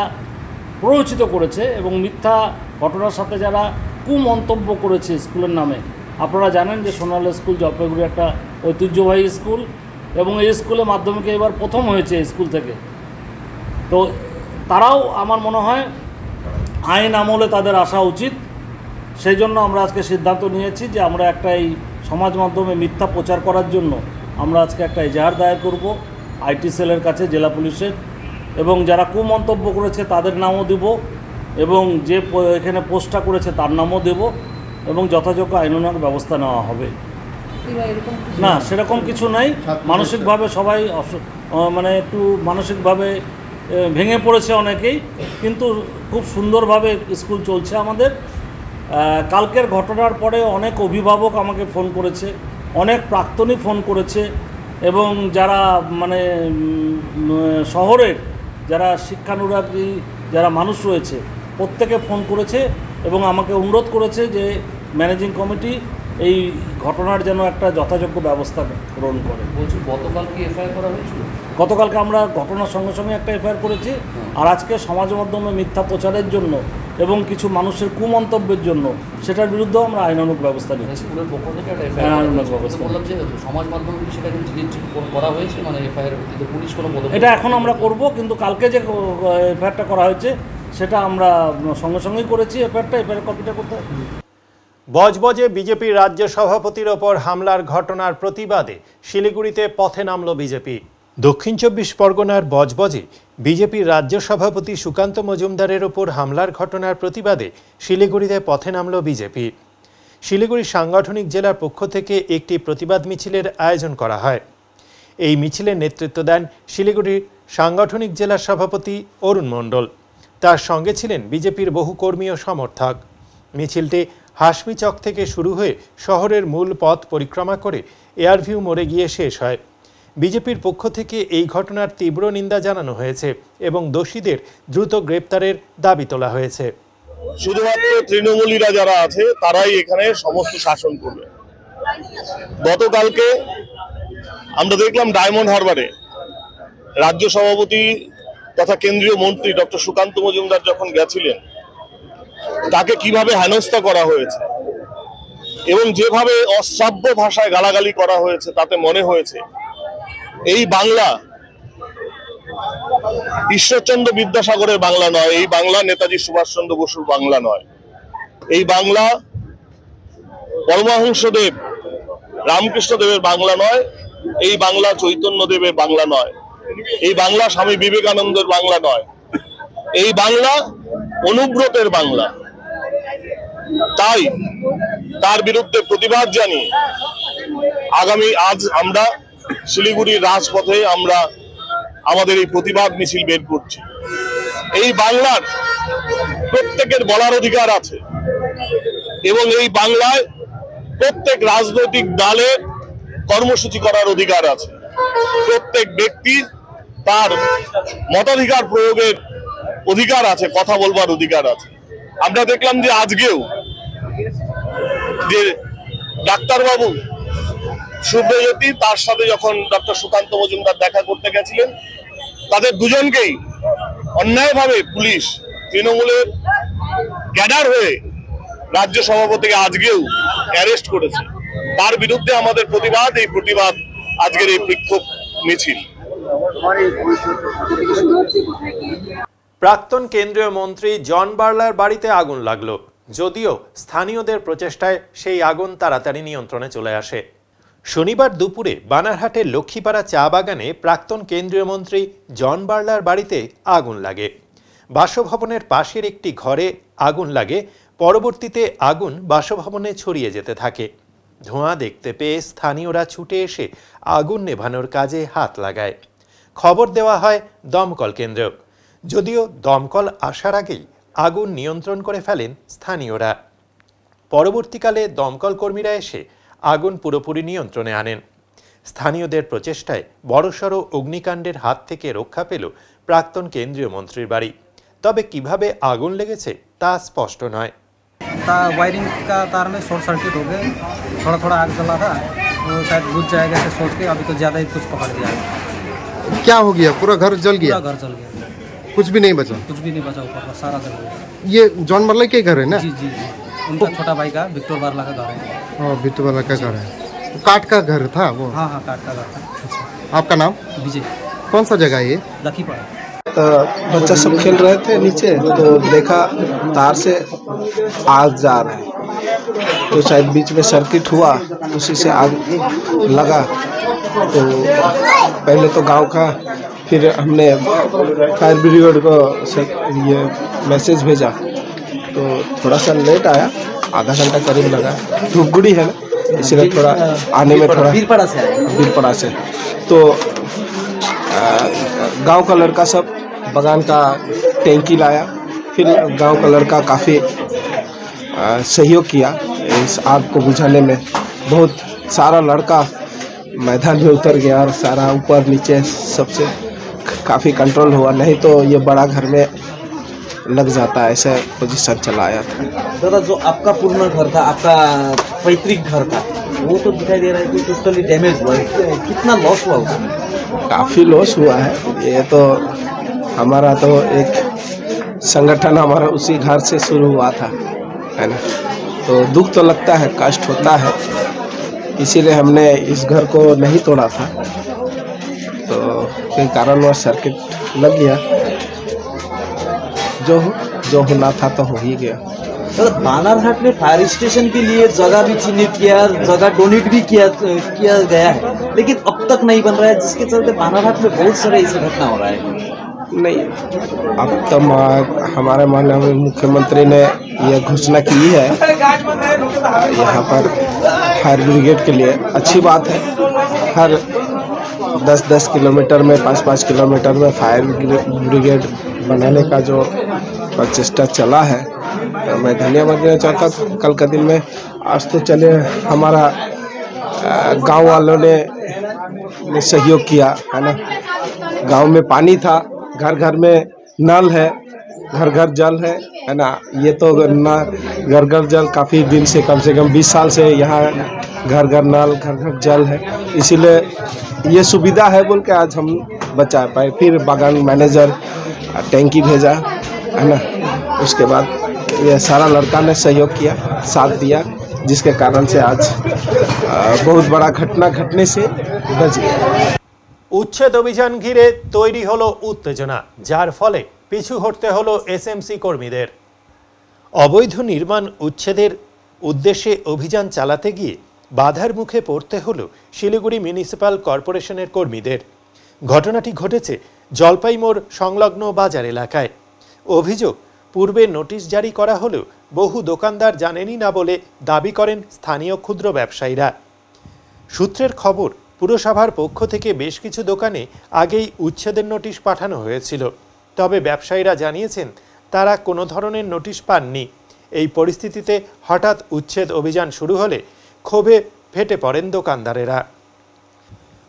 প্ররোচিত করেছে এবং মিথ্যা ঘটনার সাথে যারা কুমন্তব্য করেছে স্কুলের নামে, আপনারা জানেন যে সোনালী স্কুল জলপাইগুড়ি একটা ঐতিহ্যবাহী স্কুল এবং এই স্কুলে মাধ্যমিকে এবার প্রথম হয়েছে স্কুল থেকে। তো তারাও আমার মনে হয় আইন আমলে তাদের আসা উচিত। সেই জন্য আমরা আজকে সিদ্ধান্ত নিয়েছি যে আমরা একটা এই সমাজ মাধ্যমে মিথ্যা প্রচার করার জন্য আমরা আজকে একটা এজাহার দায়ের করব আইটি সেলের কাছে, জেলা পুলিশের, এবং যারা কুমন্তব্য করেছে তাদের নামও দেব এবং যে এখানে পোস্টটা করেছে তার নামও দেব এবং যথাযোগ্য আইনানুগ ব্যবস্থা নেওয়া হবে। না, সেরকম কিছু নাই। মানসিকভাবে সবাই মানে একটু মানসিকভাবে ভেঙে পড়েছে অনেকেই, কিন্তু খুব সুন্দরভাবে স্কুল চলছে আমাদের। কালকের ঘটনার পরে অনেক অভিভাবক আমাকে ফোন করেছে, অনেক প্রাক্তনী ফোন করেছে এবং যারা মানে শহরের যারা শিক্ষানুরাগী যারা মানুষ রয়েছে প্রত্যেকে ফোন করেছে এবং আমাকে অনুরোধ করেছে যে ম্যানেজিং কমিটি এই ঘটনার যেন একটা যথাযোগ্য ব্যবস্থা গ্রহণ করে। বলছি গতকাল কি এফআইআর করা হয়েছিল? গতকালকে আমরা ঘটনার সঙ্গে সঙ্গে একটা এফআইআর করেছি, আর আজকে সমাজ মাধ্যমে মিথ্যা প্রচারের জন্য এবং কিছু মানুষের কুমন্তব্যের জন্য সেটার বিরুদ্ধেও আমরা আইনানুগ ব্যবস্থা নিচ্ছি। স্কুলের পক্ষ থেকে একটা আইনানুগ ব্যবস্থা বললাম যে সমাজ মাধ্যমে কি সেটা জিজ্ঞেস করা হয়েছে, মানে এফআইআর ভিত্তিতে পুলিশ কোনো পদক্ষেপ? এটা এখন আমরা করব, কিন্তু কালকে যে এফআইআরটা করা হয়েছে সেটা আমরা সঙ্গে সঙ্গেই করেছি। এফআইআর কপিটা করতে বজবজে বিজেপির রাজ্য সভাপতির ওপর হামলার ঘটনার প্রতিবাদে শিলিগুড়িতে পথে নামল বিজেপি। দক্ষিণ 24 পরগনার বজবজে বিজেপির রাজ্য সভাপতি সুকান্ত মজুমদারের ওপর হামলার ঘটনার প্রতিবাদে শিলিগুড়িতে পথে নামল বিজেপি। শিলিগুড়ি সাংগঠনিক জেলার পক্ষ থেকে একটি প্রতিবাদ মিছিলের আয়োজন করা হয়। এই মিছিলের নেতৃত্ব দেন শিলিগুড়ির সাংগঠনিক জেলার সভাপতি অরুণ মণ্ডল। তার সঙ্গে ছিলেন বিজেপির বহু কর্মী ও সমর্থক। মিছিলটি হাসমি চক থেকে শুরু হয়ে শহরের মূল পথ পরিক্রমা করে এয়ারভিউ মোড়ে গিয়ে শেষ হয়। বিজেপির পক্ষ থেকে এই ঘটনার তীব্র নিন্দা জানানো হয়েছে এবং দোষীদের দ্রুত গ্রেপ্তারের দাবি তোলা হয়েছে। শুধুমাত্র তৃণমূলীরা যারা আছে তারাই এখানে সমস্ত শাসন করবে। গতকালকে আমরা দেখলাম ডায়মন্ড হারবারে রাজ্য সভাপতি তথা কেন্দ্রীয় মন্ত্রী ডক্টর সুকান্ত মজুমদার যখন গেছিলেন, তাকে কিভাবে হেনস্থা করা হয়েছে এবং যেভাবে অশ্রাব্য ভাষায় গালাগালি করা হয়েছে, তাতে মনে হয়েছে এই বাংলা ঈশ্বরচন্দ্র বিদ্যাসাগরের বাংলা নয়, এই বাংলা নেতাজি সুভাষচন্দ্র বসুর বাংলা নয়, এই বাংলা পরমহংসদেব রামকৃষ্ণদেবের বাংলা নয়, এই বাংলা চৈতন্যদেবের বাংলা নয়, এই বাংলা স্বামী বিবেকানন্দের বাংলা নয়, এই বাংলা অনুব্রতের বাংলা। তাই তার বিরুদ্ধে প্রতিবাদ জানিয়ে আজ আমরা শিলিগুড়ির রাজপথে আমরা আমাদের এই প্রতিবাদ মিছিল বের করছি। এই বাংলার প্রত্যেকের বলার অধিকার আছে এবং এই বাংলায় প্রত্যেক রাজনৈতিক দলের কর্মসূচি করার অধিকার আছে। প্রত্যেক ব্যক্তি তার মতাধিকার প্রয়োগের অধিকার আছে, কথা বলবার অধিকার আছে। আমরা দেখলাম যে আজকেও যে ডাক্তারবাবু সুব্রজ্যোতি তার সাথে যখন ডক্টর সুকান্ত মজুমদার দেখা করতে গেছিলেন, তাদের দুজনকেই অন্যায়ভাবে পুলিশ তৃণমূলের ক্যাডার হয়ে রাজ্য সভাপতিকে আজকেও অ্যারেস্ট করেছে। তার বিরুদ্ধে আমাদের প্রতিবাদ, এই প্রতিবাদ আজকের এই বিক্ষোভ মিছিল। প্রাক্তন কেন্দ্রীয় মন্ত্রী জন বার্লার বাড়িতে আগুন লাগলো, যদিও স্থানীয়দের প্রচেষ্টায় সেই আগুন তাড়াতাড়ি নিয়ন্ত্রণে চলে আসে। শনিবার দুপুরে বানারহাটের লক্ষ্মীপাড়া চা বাগানে প্রাক্তন কেন্দ্রীয় মন্ত্রী জন বার্লার বাড়িতে আগুন লাগে। বাসভবনের পাশের একটি ঘরে আগুন লাগে, পরবর্তীতে আগুন বাসভবনে ছড়িয়ে যেতে থাকে। ধোঁয়া দেখতে পেয়ে স্থানীয়রা ছুটে এসে আগুন নেভানোর কাজে হাত লাগায়। খবর দেওয়া হয় দমকল কেন্দ্র, যদিও দমকল আসার আগেই আগুন নিয়ন্ত্রণ করে ফেলেন স্থানীয়রা। পরবর্তীকালে দমকল কর্মীরা এসে আগুন পুরোপুরি নিয়ন্ত্রণে আনেন। স্থানীয়দের প্রচেষ্টায় বড়সড় অগ্নিকাণ্ডের হাত থেকে রক্ষা পেল প্রাক্তন কেন্দ্রীয় মন্ত্রীর বাড়ি। তবে কিভাবে আগুন লেগেছে তা স্পষ্ট নয়। वायरिंग का तार में शॉर्ट सर्किट हो गए, थोड़ा थोड़ा आग जला था, वो शायद बुझ जाएगा ऐसे सोच के अभी तो ज़्यादा ही कुछ पकड़ दिया। क्या हो गया? पूरा घर जल गया? पूरा घर जल गया, कुछ भी नहीं बचा? कुछ भी नहीं बचा, ऊपर का सारा जल गया। ये जॉन बार्ला के घर है ना? जी जी जी, उनका छोटा भाई का विक्टर बार्ला का घर है। विक्टर बार्ला का घर है। काट का घर था वो? हाँ हाँ, काट का घर था। आपका नाम? विजय। कौन सा जगह है ये? लखीपाड़ा। तो बच्चा सब खेल रहे थे नीचे, तो देखा तार से आग जा रहा है, तो शायद बीच में सर्किट हुआ, उसी से आग लगा। तो पहले तो गांव का, फिर हमने फायर ब्रिगेड को ये मैसेज भेजा, तो थोड़ा सा लेट आया, आधा घंटा करीब लगा। धूपगुड़ी है ना, इसलिए थोड़ा आने में थोड़ा बीरपड़ा से तो गांव का लड़का सब बगान का टैंकी लाया, फिर गांव का लड़का काफ़ी सहयोग किया इस आग को बुझाने में। बहुत सारा लड़का मैदान में उतर गया और सारा ऊपर नीचे सबसे काफ़ी कंट्रोल हुआ, नहीं तो ये बड़ा घर में लग जाता, ऐसा पोजीशन चला आया था। दादा, जो आपका पुराना घर था, आपका पैतृक घर का, वो तो दिखाई दे रहा है कि टोटली डैमेज हुआ है। कितना लॉस हुआ उसमें? काफ़ी लॉस हुआ है। ये तो हमारा तो एक संगठन हमारा उसी घर से शुरू हुआ था, है ना, तो दुख तो लगता है, कष्ट होता है, इसीलिए हमने इस घर को नहीं तोड़ा था। तो कई कारणवश सर्किट लग गया, जो होना था तो हो ही गया। सर, बानारहाट में फायर स्टेशन के लिए जगह भी चिन्हित किया, जगह डोनेट भी किया गया है, लेकिन अब तक नहीं बन रहा है, जिसके चलते बानारहाट में बहुत सारे ऐसे घटना हो रहा है। नहीं, अब तो हमारे माननीय मुख्यमंत्री ने यह घोषणा की है यहाँ पर फायर ब्रिगेड के लिए। अच्छी बात है, हर 10-10 किलोमीटर में, 5-5 किलोमीटर में फायर ब्रिगेड बनाने का जो प्रचेष्टा चला है, तो मैं धन्यवाद देना चाहता था। कल के दिन में आज तो चले हमारा गांव वालों ने सहयोग किया, है ना। गांव में पानी था, घर घर में नल है, घर घर जल है ना। ये तो ना घर घर जल काफ़ी दिन से कम 20 साल से यहाँ घर घर नल, घर घर जल है, इसीलिए ये सुविधा है बोल के आज हम बचा पाए। फिर बागान मैनेजर टैंकी भेजा, है ना, उसके बाद ये सारा लड़का ने सहयोग किया, साथ दिया, जिसके कारण से आज बहुत बड़ा घटना घटने से बच गया। উচ্ছেদ অভিযান ঘিরে তৈরি হলো উত্তেজনা, যার ফলে পিছু হটতে হলো এসএমসি কর্মীদের। অবৈধ নির্মাণ উচ্ছেদের উদ্দেশ্যে অভিযান চালাতে গিয়ে বাধার মুখে পড়তে হলো শিলিগুড়ি মিউনিসিপ্যাল কর্পোরেশনের কর্মীদের। ঘটনাটি ঘটেছে জলপাই মোড় সংলগ্ন বাজার এলাকায়। অভিযোগ, পূর্বে নোটিশ জারি করা হলেও বহু দোকানদার জানেনই না বলে দাবি করেন স্থানীয় ক্ষুদ্র ব্যবসায়ীরা। সূত্রের খবর, পুরসভার পক্ষ থেকে বেশ কিছু দোকানে আগেই উচ্ছেদের নোটিশ পাঠানো হয়েছিল, তবে ব্যবসায়ীরা জানিয়েছেন তারা কোনো ধরনের নোটিশ পাননি। এই পরিস্থিতিতে হঠাৎ উচ্ছেদ অভিযান শুরু হলে ক্ষোভে ফেটে পড়েন দোকানদারেরা।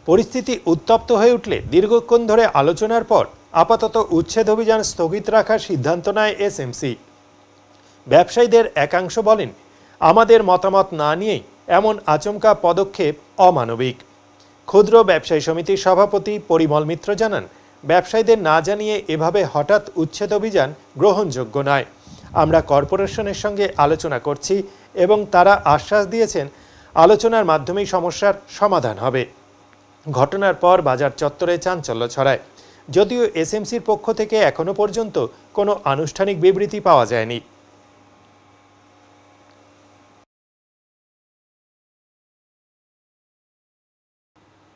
পরিস্থিতি উত্তপ্ত হয়ে উঠলে দীর্ঘক্ষণ ধরে আলোচনার পর আপাতত উচ্ছেদ অভিযান স্থগিত রাখার সিদ্ধান্ত নেয় এসএমসি। ব্যবসায়ীদের একাংশ বলেন, আমাদের মতামত না নিয়েই এমন আচমকা পদক্ষেপ অমানবিক। ক্ষুদ্র ব্যবসায়ী সমিতির সভাপতি পরিমল মিত্র জানান, ব্যবসায়ীদের না জানিয়ে এভাবে হঠাৎ উচ্ছেদ অভিযান গ্রহণযোগ্য নয়। আমরা কর্পোরেশনের সঙ্গে আলোচনা করছি এবং তারা আশ্বাস দিয়েছেন আলোচনার মাধ্যমেই সমস্যার সমাধান হবে। ঘটনার পর বাজার চত্বরে চাঞ্চল্য ছড়ায়, যদিও এসএমসির পক্ষ থেকে এখনো পর্যন্ত কোনো আনুষ্ঠানিক বিবৃতি পাওয়া যায়নি।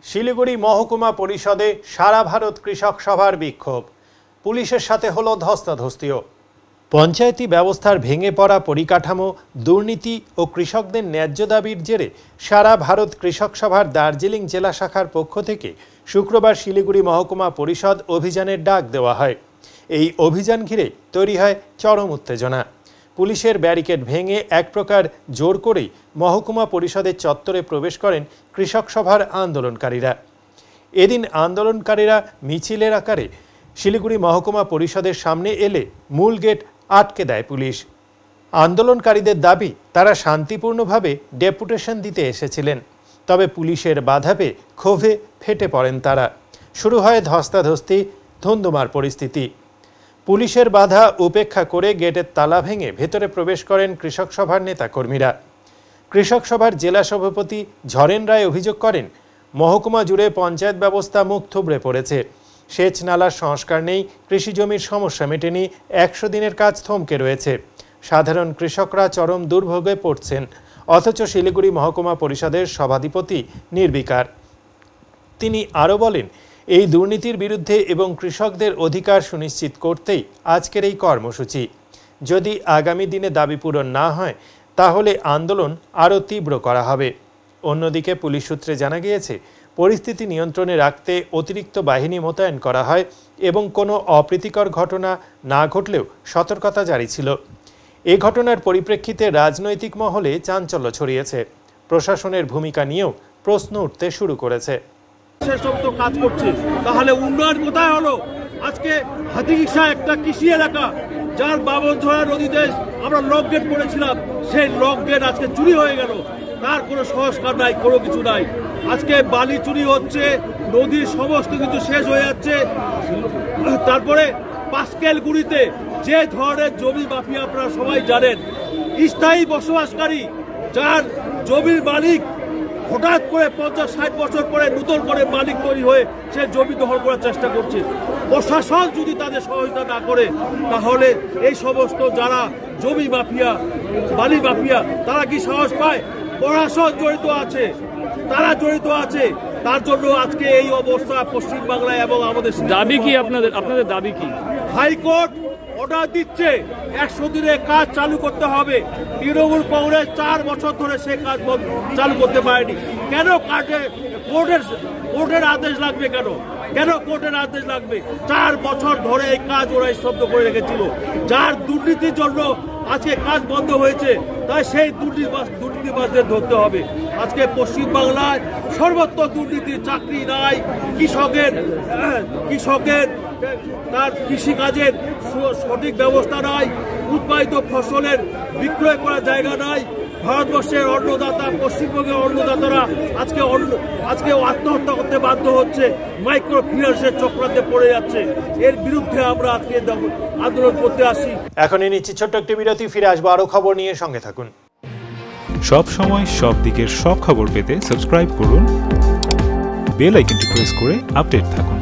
শিলিগুড়ি মহকুমা পরিষদে সারা ভারত কৃষক সভার বিক্ষোভ, পুলিশের সাথে হলো ধস্তাধস্তিও। পঞ্চায়েতি ব্যবস্থার ভেঙে পড়া পরিকাঠামো, দুর্নীতি ও কৃষকদের ন্যায্য দাবির জেরে সারা ভারত কৃষক সভার দার্জিলিং জেলা শাখার পক্ষ থেকে শুক্রবার শিলিগুড়ি মহকুমা পরিষদ অভিযানের ডাক দেওয়া হয়। এই অভিযান ঘিরে তৈরি হয় চরম উত্তেজনা। পুলিশের ব্যারিকেড ভেঙে এক প্রকার জোর করেই মহকুমা পরিষদের চত্বরে প্রবেশ করেন কৃষক সভার আন্দোলনকারীরা। এদিন আন্দোলনকারীরা মিছিলের আকারে শিলিগুড়ি মহকুমা পরিষদের সামনে এলে মূল গেট আটকে দেয় পুলিশ। আন্দোলনকারীদের দাবি, তারা শান্তিপূর্ণভাবে ডেপুটেশন দিতে এসেছিলেন, তবে পুলিশের বাধা পেয়ে ক্ষোভে ফেটে পড়েন তারা। শুরু হয় ধস্তাধস্তি, ধুন্ধুমার পরিস্থিতি। পুলিশের বাধা উপেক্ষা করে গেটের তালা ভেঙে ভেতরে প্রবেশ করেন কৃষক সভার নেতাকর্মীরা। কৃষক সভার জেলা সভাপতি ঝরেন রায় অভিযোগ করেন, মহকুমা জুড়ে পঞ্চায়েত ব্যবস্থা মুখ থুবড়ে পড়েছে। সেচ নালার সংস্কার নেই, কৃষি জমির সমস্যা মেটেনি, 100 দিনের কাজ থমকে রয়েছে। সাধারণ কৃষকরা চরম দুর্ভোগে পড়ছেন, অথচ শিলিগুড়ি মহকুমা পরিষদের সভাধিপতি নির্বিকার। তিনি আরও বলেন, এই দুর্নীতির বিরুদ্ধে এবং কৃষকদের অধিকার সুনিশ্চিত করতেই আজকের এই কর্মসূচি। যদি আগামী দিনে দাবি পূরণ না হয় তাহলে আন্দোলন আরও তীব্র করা হবে। অন্যদিকে পুলিশ সূত্রে জানা গিয়েছে, পরিস্থিতি নিয়ন্ত্রণে রাখতে অতিরিক্ত বাহিনী মোতায়েন করা হয় এবং কোনো অপ্রীতিকর ঘটনা না ঘটলেও সতর্কতা জারি ছিল। এই ঘটনার পরিপ্রেক্ষিতে রাজনৈতিক মহলে চাঞ্চল্য ছড়িয়েছে। প্রশাসনের ভূমিকা নিয়েও প্রশ্ন উঠতে শুরু করেছে। সেসব তো কাজ করছে, তাহলে উন্নয়ন কোথায় হলো? আজকে হাতিগিসা একটা কৃষি এলাকা, যার বাবনঝড়া নদীতে আমরা লক গেট করেছিলাম, সেই লক গেট আজকে চুরি হয়ে গেল। তার কোনো সংস্কার নাই, কোনো কিছু নাই। আজকে বালি চুরি হচ্ছে, নদীর সমস্ত কিছু শেষ হয়ে যাচ্ছে। তারপরে পাঁচকেলগুড়িতে যে ধরনের জমি মাফিয়া আপনারা সবাই জানেন, স্থায়ী বসবাসকারী যার জমির মালিক হঠাৎ করে 50-60 বছর পরে নতুন করে মালিক তৈরি হয়ে সে জমি দখল করার চেষ্টা করছে। প্রশাসন যদি তাদের সহযোগিতা না করে তাহলে এই সমস্ত যারা জমি মাফিয়া, বালি মাফিয়া, তারা কি সাহস পায়? প্রশাসন জড়িত আছে, তারা জড়িত আছে। তার জন্য আজকে এই অবস্থা পশ্চিমবাংলায় এবং আমাদের। দাবি কি আপনাদের দাবি কি? হাইকোর্ট অর্ডার দিচ্ছে 100 দিনে কাজ চালু করতে হবে। তৃণমূল কংগ্রেস 4 বছর ধরে সে কাজ চালু করতে পারেনি। কেন কোর্টের আদেশ লাগবে? কেন কোর্টের আদেশ লাগবে? 4 বছর ধরে এই কাজ ওরা স্তব্ধ করে রেখেছিল। যার দুর্নীতির জন্য আজকে কাজ বন্ধ হয়েছে, তাই সেই দুর্নীতিবাজদের ধরতে হবে। আজকে পশ্চিমবাংলায় সর্বত্র দুর্নীতি, চাকরি নাই, কৃষকের তার কৃষিকাজের সঠিক ব্যবস্থা নাই, উৎপাদিত ফসলের বিক্রয় করার জায়গা নাই। ভারতবর্ষের অন্নদাতা, পশ্চিমবঙ্গের অন্নদাতারা আজকে আত্মহত্যা করতে বাধ্য হচ্ছে, মাইক্রো ফিন্যান্সের চক্রান্তে পড়ে যাচ্ছে। এর বিরুদ্ধে আমরা আজকে আন্দোলন করতে আসি। এখনই নিচ্ছি ছোট্ট একটি বিরতি, ফিরে আসবো আরো খবর নিয়ে, সঙ্গে থাকুন। সব সময় সব দিকের সব খবর পেতে সাবস্ক্রাইব করুন, বেল আইকনটি প্রেস করে আপডেট থাকুন।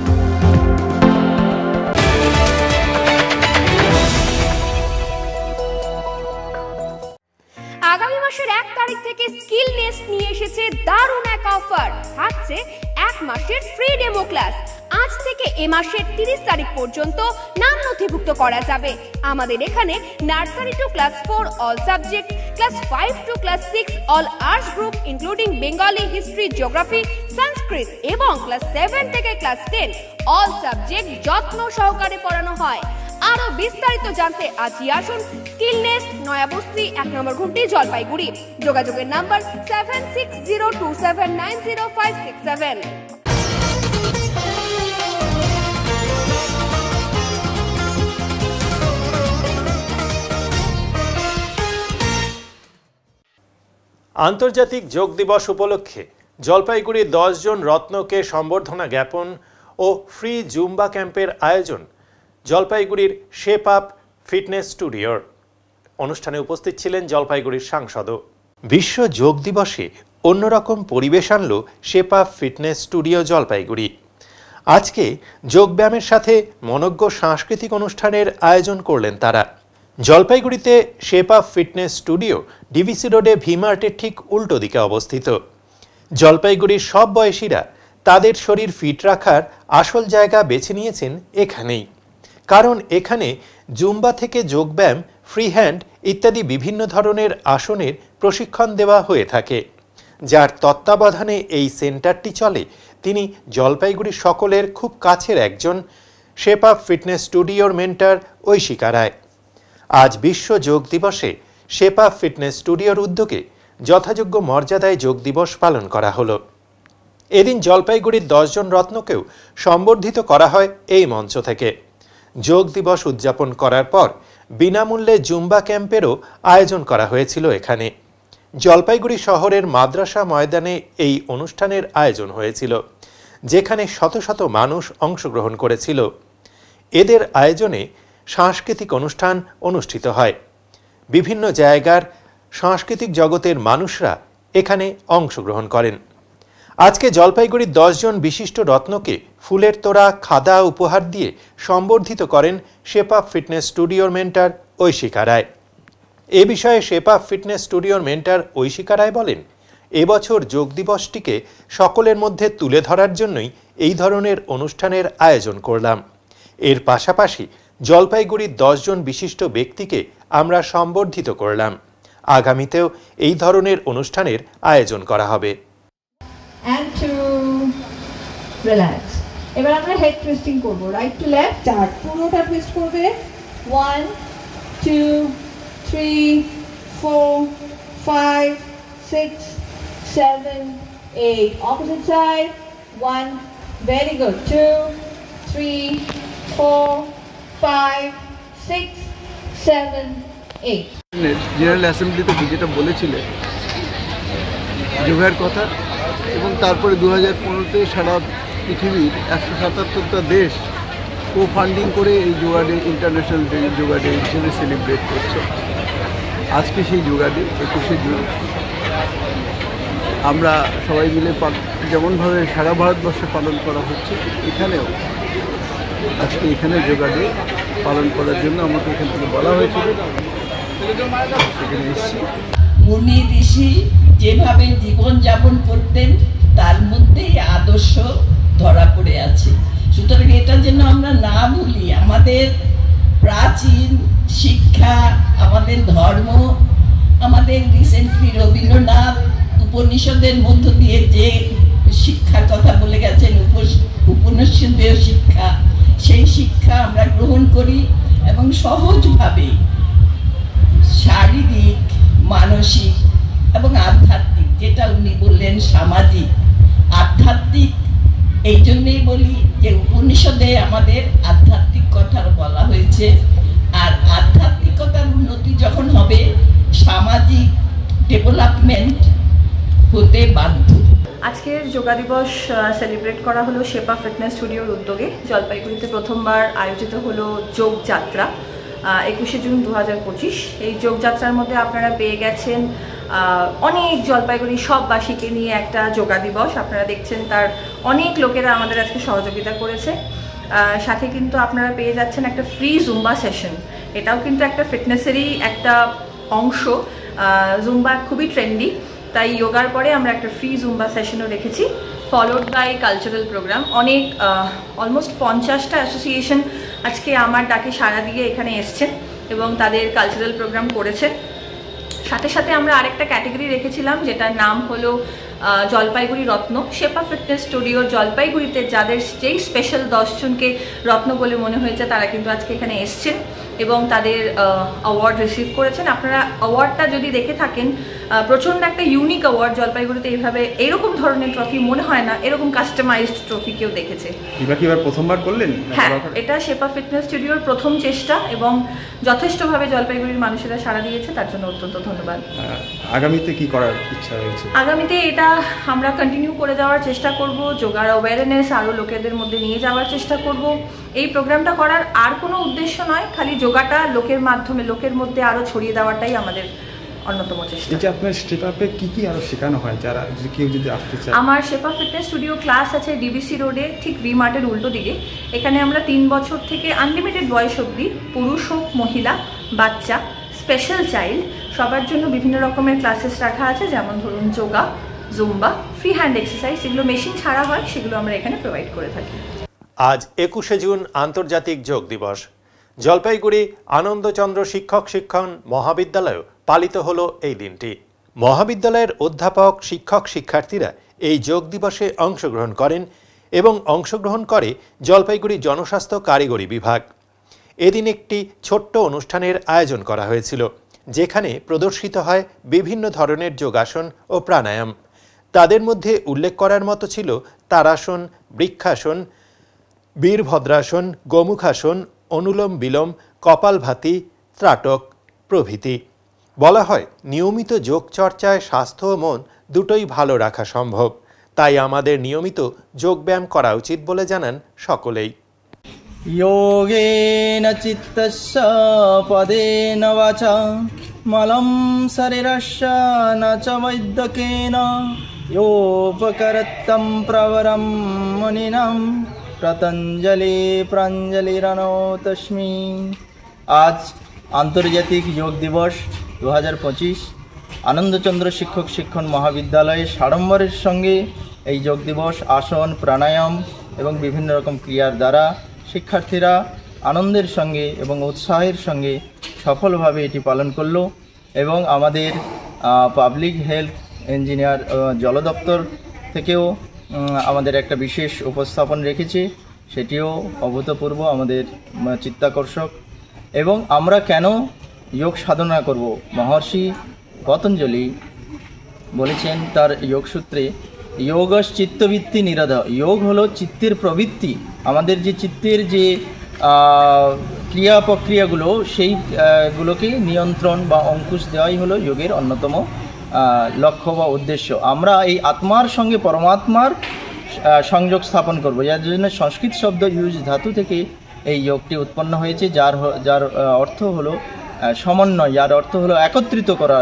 আগামী মাসের 1 তারিখ থেকে স্কিল নেস্ট নিয়ে এসেছে দারুণ এক অফার। থাকছে 1 মাসের ফ্রি ডেমো ক্লাস। আজ থেকে এ মাসের 30 তারিখ পর্যন্ত নাম নথিভুক্ত করা যাবে। আমাদের এখানে nursery to class 4 all subject, class 5 to class 6 all arts group including Bengali, history, geography, Sanskrit এবং ক্লাস 7 থেকে ক্লাস 10 অল সাবজেক্ট যত্ন সহকারে পড়ানো হয়। আরো বিস্তারিত জানতে আজই আসুন স্কিল নেস্ট, নয়াবস্তি, 1 নম্বর ঘুমটি, জলপাইগুড়ি। যোগাযোগের নাম্বার 7602790567। আন্তর্জাতিক যোগ দিবস উপলক্ষে জলপাইগুড়ির 10 জন রত্নকে সম্বর্ধনা জ্ঞাপন ও ফ্রি জুম্বা ক্যাম্পের আয়োজন জলপাইগুড়ির শেপ আপ ফিটনেস স্টুডিওর। অনুষ্ঠানে উপস্থিত ছিলেন জলপাইগুড়ির সাংসদও। বিশ্ব যোগ দিবসে অন্যরকম পরিবেশ আনল shape up fitness studio Jalpaiguri. আজকে যোগব্যায়ামের সাথে মনোজ্ঞ সাংস্কৃতিক অনুষ্ঠানের আয়োজন করলেন তারা। জলপাইগুড়িতে shape up fitness studio DVC রোডে ভিমার্টের ঠিক উল্টো দিকে অবস্থিত। জলপাইগুড়ির সব বয়সীরা তাদের শরীর ফিট রাখার আসল জায়গা বেছে নিয়েছেন এখানেই। কারণ এখানে জুম্বা থেকে যোগব্যায়াম, ফ্রি হ্যান্ড ইত্যাদি বিভিন্ন ধরনের আসনের প্রশিক্ষণ দেওয়া হয়ে থাকে। যার তত্ত্বাবধানে এই সেন্টারটি চলে তিনি জলপাইগুড়ির সকলের খুব কাছের একজন, শেপ আপ ফিটনেস স্টুডিওর মেন্টর ঐশিকা রায়। আজ বিশ্ব যোগ দিবসে শেপ আপ ফিটনেস স্টুডিওর উদ্যোগে যথাযোগ্য মর্যাদায় যোগ দিবস পালন করা হলো। এদিন জলপাইগুড়ির 10 জন রত্নকেও সম্বর্ধিত করা হয় এই মঞ্চ থেকে। যোগ দিবস উদযাপন করার পর বিনামূল্যে জুম্বা ক্যাম্পেরও আয়োজন করা হয়েছিল এখানে। জলপাইগুড়ি শহরের মাদ্রাসা ময়দানে এই অনুষ্ঠানের আয়োজন হয়েছিল, যেখানে শত শত মানুষ অংশগ্রহণ করেছিল। এদের আয়োজনে সাংস্কৃতিক অনুষ্ঠান অনুষ্ঠিত হয়। বিভিন্ন জায়গার সাংস্কৃতিক জগতের মানুষরা এখানে অংশগ্রহণ করেন। আজকে জলপাইগুড়ির 10 জন বিশিষ্ট রত্নকে ফুলের তোড়া, খাদা উপহার দিয়ে সম্বর্ধিত করেন শেপ আপ ফিটনেস স্টুডিওর মেন্টর ঐশিকা রায়। এ বিষয়ে শেপ আপ ফিটনেস স্টুডিওর মেন্টর ঐশিকা রায় বলেন, এবছর যোগ দিবসটিকে সকলের মধ্যে তুলে ধরার জন্যই এই ধরনের অনুষ্ঠানের আয়োজন করলাম। এর পাশাপাশি জলপাইগুড়ির 10 জন বিশিষ্ট ব্যক্তিকে আমরা সম্বর্ধিত করলাম। আগামীতেও এই ধরনের অনুষ্ঠানের আয়োজন করা হবে। and to relax. এবার আমরা হেড টুইস্টিং করব, রাইট টু লেফট, চার পুরোটা টুইস্ট করবে। 1 2 3 4 5 6 7 8 opposite side. 1 very good. 2 3 4 5 6 7 8 general অ্যাসেম্বলিতে যেটা বলেছিলে যোগার কথা। এবং তারপরে 2015-তে সারা পৃথিবীর 177টা দেশ ফান্ডিং করে এই yoga day international day yoga day হিসেবে সেলিব্রেট করছে। আজকে সেই যোগা ডে 21শে জুন আমরা সবাই মিলে যেমনভাবে সারা ভারতবর্ষে পালন করা হচ্ছে, এখানেও আজকে এখানে যোগা ডে পালন করার জন্য আমাকে এখান থেকে বলা হয়েছিল, সেখানে এসেছি। মুনি ঋষি যেভাবে জীবনযাপন করতেন তার মধ্যেই আদর্শ ধরা পড়ে আছে। সুতরাং এটা যেন আমরা না ভুলি, আমাদের প্রাচীন শিক্ষা, আমাদের ধর্ম, আমাদের রিসেন্টলি রবীন্দ্রনাথ উপনিষদের মধ্য দিয়ে যে শিক্ষার কথা বলে গেছেন, উপনিষদীয় শিক্ষা, সেই শিক্ষা আমরা গ্রহণ করি এবং সহজভাবে শারীরিক, মানসিক এবং আধ্যাত্মিক, যেটা উনি বললেন সামাজিক, আধ্যাত্মিক এই জন্যই বলি যে উপনিষদে আমাদের আধ্যাত্মিক কথা বলা হয়েছে, আর আধ্যাত্মিকতার উন্নতি যখন হবে সামাজিক ডেভেলপমেন্ট হতে বাধ্য। আজকের যোগা দিবস সেলিব্রেট করা হলো শেপা ফিটনেস স্টুডিওর উদ্যোগে। জলপাইগুড়িতে প্রথমবার আয়োজিত হলো যোগ যাত্রা 21শে জুন 2025। এই যোগযাত্রার মধ্যে আপনারা পেয়ে গেছেন অনেক জলপাইগুড়ি সববাসীকে নিয়ে একটা যোগা দিবস। আপনারা দেখছেন তার অনেক লোকেরা আমাদের আজকে সহযোগিতা করেছে। সাথে কিন্তু আপনারা পেয়ে যাচ্ছেন একটা ফ্রি জুম্বা সেশন, এটাও কিন্তু একটা ফিটনেসেরই একটা অংশ। জুম্বা খুবই ট্রেন্ডি, তাই যোগার পরে আমরা একটা ফ্রি জুম্বা সেশনও রেখেছি, ফলোড বাই কালচারাল প্রোগ্রাম। অনেক অলমোস্ট 50টা অ্যাসোসিয়েশন আজকে আমার ডাকে সাড়া দিয়ে এখানে এসছেন এবং তাদের কালচারাল প্রোগ্রাম করেছে। সাথে সাথে আমরা আরেকটা ক্যাটাগরি রেখেছিলাম যেটার নাম হলো জলপাইগুড়ি রত্ন। শেপা ফিটনেস স্টুডিও জলপাইগুড়িতে যাদের যেই স্পেশাল 10 জনকে রত্ন বলে মনে হয়েছে তারা কিন্তু আজকে এখানে এসছেন এবং তাদের অ্যাওয়ার্ড রিসিভ করেছেন। আপনারা অ্যাওয়ার্ডটা যদি দেখে থাকেন, প্রচণ্ড একটা ইউনিক অ্যাওয়ার্ড। জলপাইগুড়িতে এইভাবে এরকম ধরনের ট্রফি মনে হয় না, এরকম কাস্টমাইজড ট্রফি কেউ দেখেছে। এবার প্রথমবার করলেন? হ্যাঁ, এটা শেপা ফিটনেস স্টুডিওর প্রথম চেষ্টা এবং যথেষ্টভাবে জলপাইগুড়ির মানুষেরা সাড়া দিয়েছে, তার জন্য অত্যন্ত ধন্যবাদ। আগামীতে কি করার ইচ্ছা রয়েছে? আগামীতে এটা আমরা কন্টিনিউ করে যাওয়ার চেষ্টা করব, যোগার অ্যাওয়ারনেস আরও লোকেদের মধ্যে নিয়ে যাওয়ার চেষ্টা করব। এই প্রোগ্রামটা করার আর কোনো উদ্দেশ্য নয়, খালি যোগাটা লোকের মাধ্যমে লোকের মধ্যে আরও ছড়িয়ে দেওয়াটাই আমাদের অন্যতম চেষ্টা। এই যে আপনার শেপাপে কি আরও শেখানো হয়, যারা কেউ যদি আসতে চায়? আমার শেপা ফিটনেস স্টুডিও ক্লাস আছে ডিবিসি রোডে, ঠিক ভি মার্টের উল্টো দিকে। এখানে আমরা 3 বছর থেকে আনলিমিটেড বয়স অবধি, পুরুষ হোক মহিলা, বাচ্চা, স্পেশাল চাইল্ড, সবার জন্য বিভিন্ন রকমের ক্লাসেস রাখা আছে। যেমন ধরুন yoga, Zumba, free hand exercise, যেগুলো মেশিন ছাড়া হয় সেগুলো আমরা এখানে প্রোভাইড করে থাকি। আজ 21শে জুন আন্তর্জাতিক যোগ দিবস। জলপাইগুড়ি আনন্দচন্দ্র শিক্ষক শিক্ষণ মহাবিদ্যালয়েও পালিত হলো এই দিনটি। মহাবিদ্যালয়ের অধ্যাপক, শিক্ষক, শিক্ষার্থীরা এই যোগ দিবসে অংশগ্রহণ করেন এবং অংশগ্রহণ করে জলপাইগুড়ি জনস্বাস্থ্য কারিগরি বিভাগ। এদিন একটি ছোট্ট অনুষ্ঠানের আয়োজন করা হয়েছিল, যেখানে প্রদর্শিত হয় বিভিন্ন ধরনের যোগাসন ও প্রাণায়াম। তাদের মধ্যে উল্লেখ করার মতো ছিল তারাসন, বৃক্ষাসন, বীরভদ্রাসন, গোমুখাসন, অনুলোম বিলোম, কপালভাতি, ত্রাটক প্রভৃতি। বলা হয় নিয়মিত যোগ চর্চায় স্বাস্থ্য ও মন দুটোই ভালো রাখা সম্ভব, তাই আমাদের নিয়মিত যোগব্যায়াম করা উচিত বলে জানান সকলেই। योगेन चित्तस्य पदेन वाचा मलं शरीरस्य न च वैद्यकेन योपकरत्तं प्रवरं मुनिनां पतञ्जलि प्राञ्जलिरनो तस्मै। आज आंतर्जातिक योग दिवस 2025 आनंदचंद्र शिक्षक शिक्षण महाविद्यालय साड़म्बरेर संगे এই যোগ দিবস আসন, প্রাণায়াম এবং বিভিন্ন রকম ক্রিয়ার দ্বারা শিক্ষার্থীরা আনন্দের সঙ্গে এবং উৎসাহের সঙ্গে সফলভাবে এটি পালন করলো। এবং আমাদের পাবলিক হেলথ ইঞ্জিনিয়ার জল দপ্তর থেকেও আমাদের একটা বিশেষ উপস্থাপন রেখেছে, সেটিও অভূতপূর্ব, আমাদের চিত্তাকর্ষক। এবং আমরা কেন যোগ সাধনা করব, মহর্ষি পতঞ্জলি বলেছেন তার যোগসূত্রে, যোগস চিত্তবৃত্তি নিরোধ। যোগ হলো চিত্তের প্রবৃত্তি, আমাদের যে চিত্তের যে ক্রিয়া প্রক্রিয়াগুলো সেইগুলোকে নিয়ন্ত্রণ বা অঙ্কুশ দেওয়াই হলো যোগের অন্যতম লক্ষ্য বা উদ্দেশ্য। আমরা এই আত্মার সঙ্গে পরমাত্মার সংযোগ স্থাপন করব, যার জন্য সংস্কৃত শব্দ ইউজ ধাতু থেকে এই যোগটি উৎপন্ন হয়েছে, যার অর্থ হলো সমন্বয়, যার অর্থ হলো একত্রিত করা।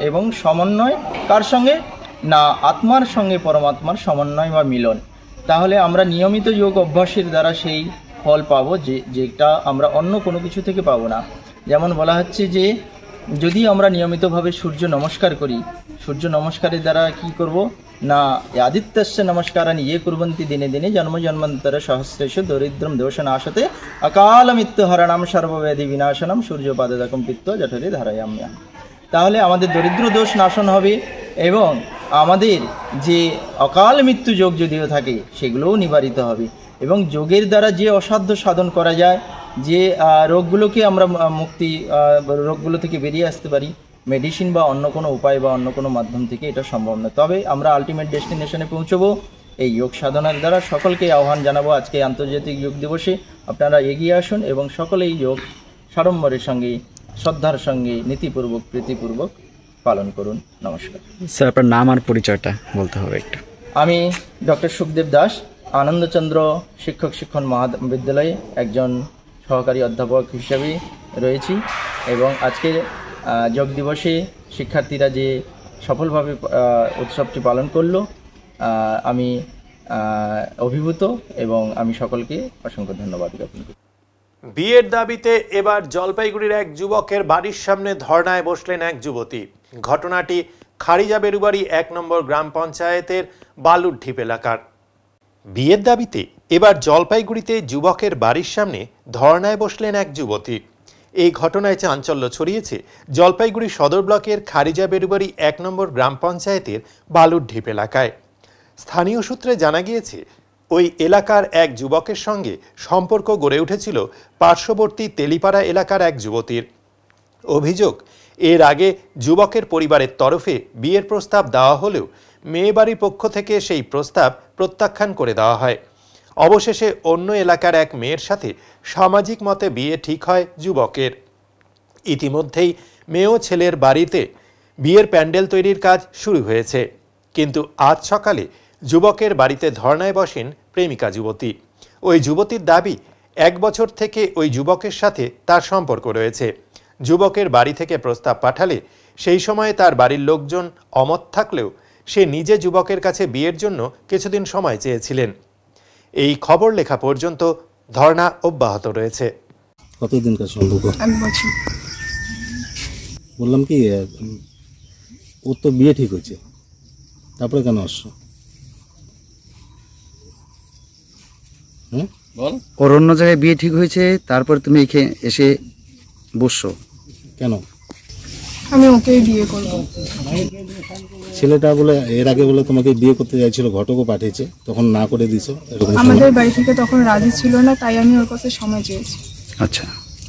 এবং সমন্বয় কার সঙ্গে? না, আত্মার সঙ্গে পরমাত্মার সমন্বয় বা মিলন। তাহলে আমরা নিয়মিত যোগ অভ্যাসের দ্বারা সেই ফল পাবো যেটা আমরা অন্য কোনো কিছু থেকে পাবো না। যেমন বলা হচ্ছে যে যদি আমরা নিয়মিতভাবে সূর্য নমস্কার করি, সূর্য নমস্কারের দ্বারা কি করব না, আদিত্যস্য নমস্কারানি ইয়ে কুর্বন্তি দিনে দিনে জন্ম জন্মান্তর সহস্রেশ দরিদ্রম দোষনাশতে অকাল মৃত্যু হরণাম সর্বব্যাধি বিনাশনম সূর্যপাদকম পিত্ত জঠরে ধারায়াম্যাম। তাহলে আমাদের দরিদ্র দোষ নাশন হবে এবং আমাদের যে অকাল মৃত্যু যোগ যদিও থাকে সেগুলোও নিবারিত হবে। এবং যোগের দ্বারা যে অসাধ্য সাধন করা যায়, যে রোগগুলোকে আমরা রোগগুলো থেকে বেরিয়ে আসতে পারি, মেডিসিন বা অন্য কোনো উপায় বা অন্য কোনো মাধ্যম থেকে এটা সম্ভব না। তবে আমরা আলটিমেট ডেস্টিনেশনে পৌঁছবো এই যোগ সাধনার দ্বারা। সকলকে আহ্বান জানাবো আজকে আন্তর্জাতিক যোগ দিবসে আপনারা এগিয়ে আসুন এবং সকলেই যোগ সাড়ম্বরের সঙ্গে, শ্রদ্ধার সঙ্গে, নীতিপূর্বক, প্রীতিপূর্বক পালন করুন। নমস্কার স্যার, আপনার নাম আর পরিচয়টা বলতে হবে একটু। আমি ডক্টর সুখদেব দাস, আনন্দচন্দ্র শিক্ষণ মহাবিদ্যালয়ে একজন সহকারী অধ্যাপক হিসেবে রয়েছি এবং আজকের যোগ দিবসে শিক্ষার্থীরা যে সফলভাবে উৎসবটি পালন করলো আমি অভিভূত এবং আমি সকলকে অসংখ্য ধন্যবাদ জ্ঞাপন করি। বিয়ের দাবিতে এবার জলপাইগুড়ির এক যুবকের বাড়ির সামনে ধর্নায় বসলেন এক যুবতী। ঘটনাটি খারিজা বেরুবাড়ি 1 নম্বর গ্রাম পঞ্চায়েতের বালুর ঢিপ এলাকার। বিয়ের দাবিতে এবার জলপাইগুড়িতে যুবকের বাড়ির সামনে ধর্নায় বসলেন এক যুবতী। এই ঘটনায় চাঞ্চল্য ছড়িয়েছে জলপাইগুড়ি সদর ব্লকের খারিজা বেরুবাড়ি 1 নম্বর গ্রাম পঞ্চায়েতের বালুর ঢিপ এলাকায়। স্থানীয় সূত্রে জানা গিয়েছে ওই এলাকার এক যুবকের সঙ্গে সম্পর্ক গড়ে উঠেছিল পার্শ্ববর্তী তেলিপাড়া এলাকার এক যুবতীর। অভিযোগ, এর আগে যুবকের পরিবারের তরফে বিয়ের প্রস্তাব দেওয়া হলেও মেয়ে বাড়ির পক্ষ থেকে সেই প্রস্তাব প্রত্যাখ্যান করে দেওয়া হয়। অবশেষে অন্য এলাকার এক মেয়ের সাথে সামাজিক মতে বিয়ে ঠিক হয় যুবকের। ইতিমধ্যেই মেয়ে ও ছেলের বাড়িতে বিয়ের প্যান্ডেল তৈরির কাজ শুরু হয়েছে, কিন্তু আজ সকালে যুবকের বাড়িতে ধর্নায় বসেন প্রেমিকা যুবতী। ওই যুবতীর দাবি 1 বছর থেকে ওই যুবকের সাথে তার সম্পর্ক রয়েছে। যুবকের বাড়ি থেকে প্রস্তাব পাঠালে সেই সময়ে তার বাড়ির লোকজন অমত থাকলেও সে নিজে যুবকের কাছে বিয়ের জন্য কিছুদিন সময় চেয়েছিলেন। এই খবর লেখা পর্যন্ত ধর্না অব্যাহত রয়েছে। কতদিনকার সম্পর্ক? 1 বছর। বললাম কি ওর তো বিয়ে ঠিক হয়েছে, তারপরে কেন আসছো? বল। ওর অন্য জায়গায় বিয়ে ঠিক হয়েছে, তারপর তুমি এখানে এসে বসছো কেন? আমি ওকেই বিয়ে করব। ছেলেটা বলে এর আগে বলে তোমাকে বিয়ে করতে চাইছিল, ঘটকও পাঠিয়েছে, তখন না করে দিছো। আমাদের বাড়ি থেকে তখন রাজি ছিল না, তাই আমি ওর কাছে সময় চেয়েছি। আচ্ছা,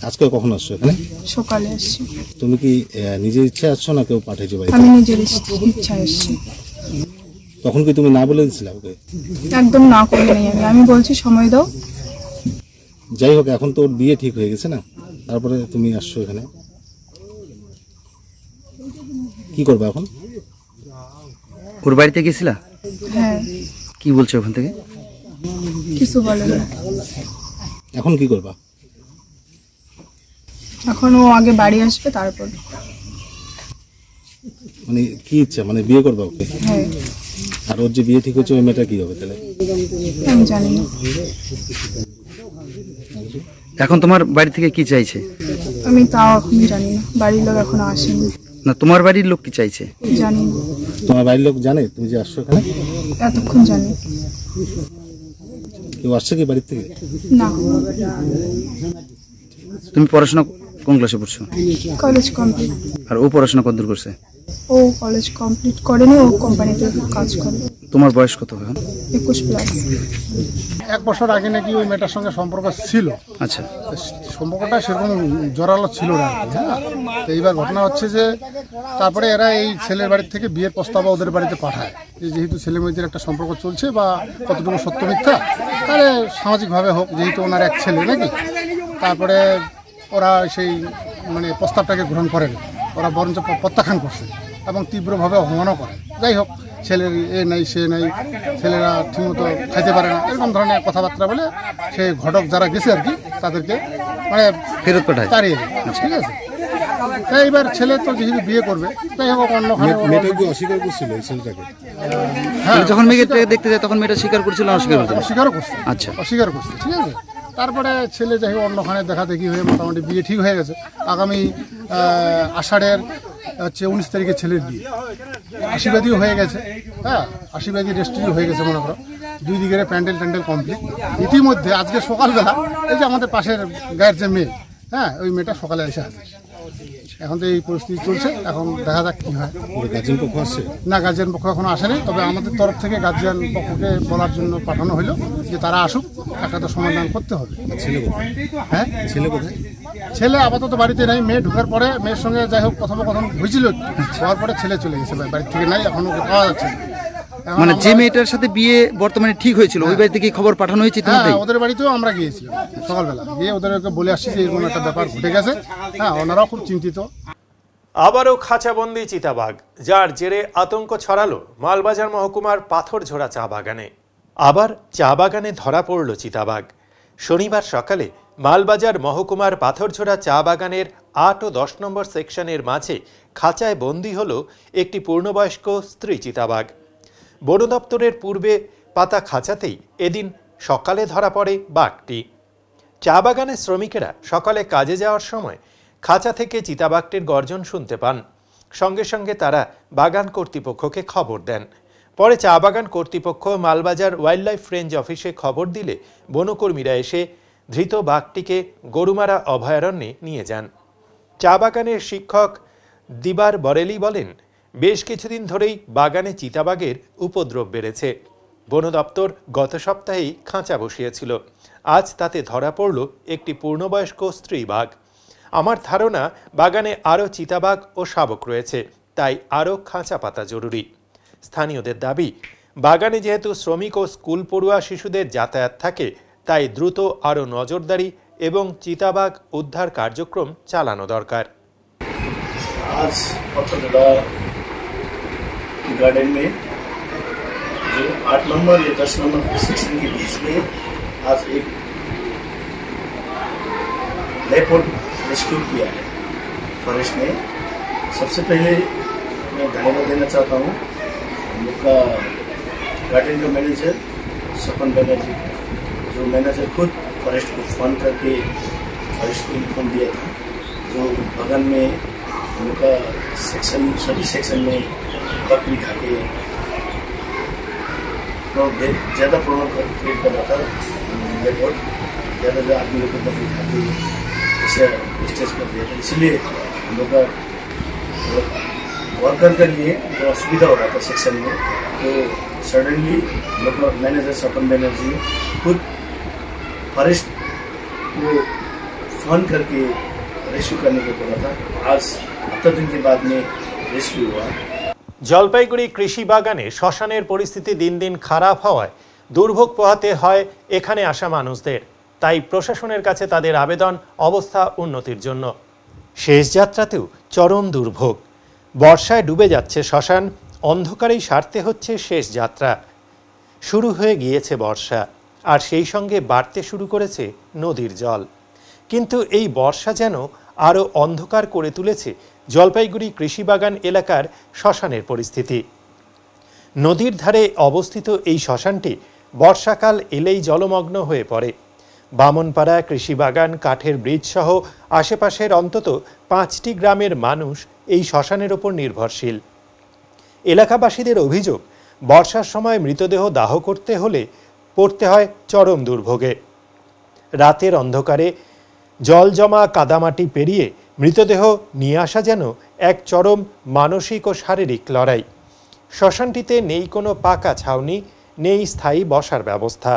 আজকে কখন আসছো এখানে? সকালে আসছি। তুমি কি নিজের ইচ্ছে আসছো না কেউ পাঠিয়েছে বাড়িতে? আমি নিজের ইচ্ছায় আসছি। তখন কি তুমি না বলে দিছিলে ওকে? একদম না করি নাই আমি বলছি সময় দাও। যাই হোক, এখন তো ওর বিয়ে ঠিক হয়ে গেছে না, তারপরে তুমি আসছো এখানে, কি করবে এখন? ওর বাড়িতে গেছিলা? হ্যাঁ। কি বলছো ওখান থেকে? কিছু বলে না। এখন কি করবা? এখন ও আগে বাড়ি আসবে তারপর। মানে কি ইচ্ছা, মানে বিয়ে করবা ওকে? হ্যাঁ। আর ওর যে বিয়ে ঠিক হচ্ছে ওই মেয়েটা কি হবে তাহলে? আমি জানি না। এখন তোমার বাড়ি থেকে কি চাইছে? আমি তাও এখন জানি না, বাড়ির লোক এখনো আসেনি। না, তোমার বাড়ির লোক কি চাইছে? জানি না। তোমার বাড়ির লোক জানে তুমি যে আসছো এখানে? এতক্ষণ জানি। কেউ আসছে কি বাড়ির থেকে? না। তুমি পড়াশোনা কোন ক্লাসে পড়ছো? College complete. আর ও পড়াশোনা কতদূর করছে? ও কলেজ কমপ্লিট করেনি, ও কোম্পানিতে কাজ করে। তোমার বয়স কত এখন? 21+। 1 বছর আগে নাকি ওই মেয়েটার সঙ্গে সম্পর্ক ছিল। আচ্ছা, সম্পর্কটা সেরকম জোরালো ছিল না। তো এইবার ঘটনা হচ্ছে যে তারপরে এরা এই ছেলের বাড়ির থেকে বিয়ের প্রস্তাব ওদের বাড়িতে পাঠায়, যেহেতু ছেলে মেয়েদের একটা সম্পর্ক চলছে বা কতটুকু সত্য মিথ্যা তাহলে সামাজিকভাবে হোক, যেহেতু ওনার এক ছেলে নাকি, তারপরে ওরা সেই মানে প্রস্তাবটাকে গ্রহণ করেন, ওরা বরঞ্চ প্রত্যাখ্যান করছে। এবং তীব্রভাবে অপমানও করে। যাই হোক, ছেলের এ নাই সে নাই, ছেলেরা ঠিকমতো খাইতে পারে না, এরকম ধরনের কথাবার্তা বলে সেই ঘটক যারা গেছে আর কি তাদেরকে মানে ফেরত পাঠায়, তাড়িয়ে দেয়। ঠিক আছে, তাই এবার ছেলে তো যেহেতু বিয়ে করবে, তাই হোক অন্যখানে অস্বীকার করছিল এই ছেলেটাকে। হ্যাঁ, যখন মেয়েকে দেখতে যায় তখন মেয়েটা স্বীকার করছিল, অস্বীকারও করছে। আচ্ছা, অস্বীকার করছে। ঠিক আছে, তারপরে ছেলে যাই হোক অন্যখানে দেখা দেখি হয়ে মোটামুটি বিয়ে ঠিক হয়ে গেছে। আগামী আষাঢ়ের 19 তারিখে ছেলের বিয়ে, আশীর্বাদীও হয়ে গেছে। হ্যাঁ, আশীর্বাদী রেজিস্ট্রিও হয়ে গেছে, মনে করো 2 দিকের প্যান্ডেল ট্যান্ডেল কমপ্লিট। ইতিমধ্যে আজকে সকালবেলা এই যে আমাদের পাশের গায়ের যে মেয়ে, হ্যাঁ ওই মেয়েটা সকালে এসে হাজির। এখন তো এই পরিস্থিতি চলছে, এখন দেখা যাক কি হয়। গার্জিয়ান পক্ষ আসছে না, গার্জিয়ান পক্ষ এখনো আসেনি, তবে আমাদের তরফ থেকে গার্জিয়ান পক্ষকে বলার জন্য পাঠানো হলো যে তারা আসুক, একটা তো সমাধান করতে হবে। ছেলে কোথায়? হ্যাঁ, ছেলে কোথায়? ছেলে আপাতত বাড়িতে নাই। মেয়ে ঢোকার পরে মেয়ের সঙ্গে যাই হোক কথোপকথন হয়েছিল, হওয়ার পরে ছেলে চলে গেছে, বাড়ি থেকে নাই, এখনো পাওয়া যাচ্ছে না। মানে যে মেয়েটার সাথে বিয়ে বর্তমানে ঠিক হয়েছিল ওই বাড়ি থেকে খবর পাঠানো হয়েছে? হ্যাঁ, ওদের বাড়িতেও আমরা গিয়েছিলাম সকালবেলা, গিয়ে ওদেরকে বলে আসছি যে এরকম একটা ব্যাপার ঘটে গেছে। হ্যাঁ, ওনারাও খুব চিন্তিত। আবারও খাঁচাবন্দি চিতাবাঘ, যার জেরে আতঙ্ক ছড়ালো মালবাজার মহকুমার পাথরঝোড়া চা বাগানে। আবার চা বাগানে ধরা পড়ল চিতাবাঘ। শনিবার সকালে মালবাজার মহকুমার পাথরঝোড়া চা বাগানের 8 ও 10 নম্বর সেকশনের মাঝে খাঁচায় বন্দী হল একটি পূর্ণবয়স্ক স্ত্রী চিতাবাঘ। বন দপ্তরের পূর্বে পাতা খাঁচাতেই এদিন সকালে ধরা পড়ে বাঘটি। চা বাগানের শ্রমিকেরা সকালে কাজে যাওয়ার সময় খাঁচা থেকে চিতাবাঘটির গর্জন শুনতে পান। সঙ্গে সঙ্গে তারা বাগান কর্তৃপক্ষকে খবর দেন। পরে চা বাগান কর্তৃপক্ষ মালবাজার ওয়াইল্ড লাইফ রেঞ্জ অফিসে খবর দিলে বনকর্মীরা এসে ধৃত বাঘটিকে গরুমারা অভয়ারণ্যে নিয়ে যান। চা বাগানের শিক্ষক দিবার বরেলি বলেন, বেশ কিছুদিন ধরেই বাগানে চিতাবাঘের উপদ্রব বেড়েছে। বন দপ্তর গত সপ্তাহেই খাঁচা বসিয়েছিল। আজ তাতে ধরা পড়ল একটি পূর্ণবয়স্ক স্ত্রী বাঘ। আমার ধারণা বাগানে আরও চিতাবাঘ ও শাবক রয়েছে, তাই আরও খাঁচা পাতা জরুরি। স্থানীয়দের দাবি, বাগানে যেহেতু শ্রমিক ও স্কুল পড়ুয়া শিশুদের যাতায়াত থাকে, তাই দ্রুত আরও নজরদারি এবং চিতাবাঘ উদ্ধার কার্যক্রম চালানো দরকার। आज पथरझोड़ा गार्डन में जो 8 नंबर या 10 नंबर सेक्शन के बीच में आज एक लेपर्ड रेस्क्यू किया है फॉरेस्ट ने। सबसे पहले मैं धन्यवाद देना चाहता हूँ हम लोग का गार्डन का मैनेजर सपन बनर्जी, जो मैनेजर खुद फॉरेस्ट को फोन करके फॉरेस्ट को इन्फॉर्म दिया था। जो बगान में उनका सेक्शन, सभी सेक्शन में बकरी खा के ज़्यादा प्रॉब्लम क्रिएट कर रहा था। लेपर्ड ज़्यादा आदमी लोग को बकरी खा के ऐसे स्टेज कर दिया था, इसलिए हम लोग का वर्कर के लिए जो असुविधा हो रहा था सेक्शन में, तो सडनली हम लोग का मैनेजर सपन बनर्जी खुद फॉरेस्ट को फोन करके रेस्क्यू करने को बोला था। आज 7 दिन के बाद में रेस्क्यू हुआ। জলপাইগুড়ি কৃষি বাগানে শ্মশানের পরিস্থিতি দিন দিন খারাপ হওয়ায় দুর্ভোগ পোহাতে হয় এখানে আসা মানুষদের। তাই প্রশাসনের কাছে তাদের আবেদন অবস্থা উন্নতির জন্য। শেষ যাত্রাতেও চরম দুর্ভোগ। বর্ষায় ডুবে যাচ্ছে শ্মশান, অন্ধকারেই সারতে হচ্ছে শেষ যাত্রা। শুরু হয়ে গিয়েছে বর্ষা, আর সেই সঙ্গে বাড়তে শুরু করেছে নদীর জল। কিন্তু এই বর্ষা যেন আরও অন্ধকার করে তুলেছে জলপাইগুড়ি কৃষিবাগান এলাকার শ্মশানের পরিস্থিতি। নদীর ধারে অবস্থিত এই শ্মশানটি বর্ষাকাল এলেই জলমগ্ন হয়ে পড়ে। বামনপাড়া, কৃষিবাগান, কাঠের ব্রিজ সহ আশেপাশের অন্তত 5টি গ্রামের মানুষ এই শ্মশানের ওপর নির্ভরশীল। এলাকাবাসীদের অভিযোগ, বর্ষার সময় মৃতদেহ দাহ করতে হলে পড়তে হয় চরম দুর্ভোগে। রাতের অন্ধকারে জল জমা কাদামাটি পেরিয়ে মৃতদেহ নিয়ে আসা যেন এক চরম মানসিক ও শারীরিক লড়াই। শ্মশানটিতে নেই কোনো পাকা ছাউনি, নেই স্থায়ী বসার ব্যবস্থা।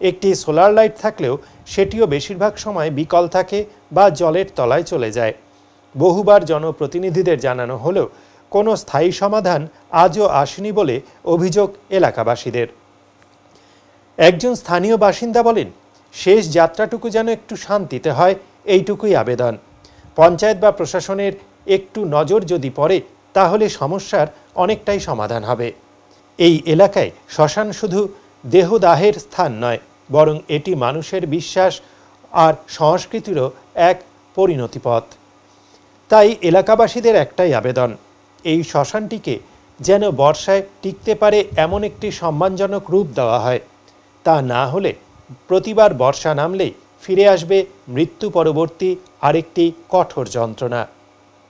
একটি সোলার লাইট থাকলেও সেটিও বেশিরভাগ সময় বিকল থাকে বা জলের তলায় চলে যায়। বহুবার জনপ্রতিনিধিদের জানানো হলেও কোনো স্থায়ী সমাধান আজও আসেনি বলে অভিযোগ এলাকাবাসীদের। একজন স্থানীয় বাসিন্দা বলেন, শেষ যাত্রাটুকু যেন একটু শান্তিতে হয়, এইটুকুই আবেদন। পঞ্চায়েত বা প্রশাসনের একটু নজর যদি পড়ে তাহলে সমস্যার অনেকটাই সমাধান হবে। এই এলাকায় শ্মশান শুধু দেহদাহের স্থান নয়, বরং এটি মানুষের বিশ্বাস আর সংস্কৃতিরও এক পরিণতি পথ। তাই এলাকাবাসীদের একটাই আবেদন, এই শ্মশানটিকে যেন বর্ষায় টিকতে পারে এমন একটি সম্মানজনক রূপ দেওয়া হয়। তা না হলে প্রতিবার বর্ষা নামলেই ফিরে আসবে মৃত্যু পরবর্তী আরেকটি কঠোর যন্ত্রণা।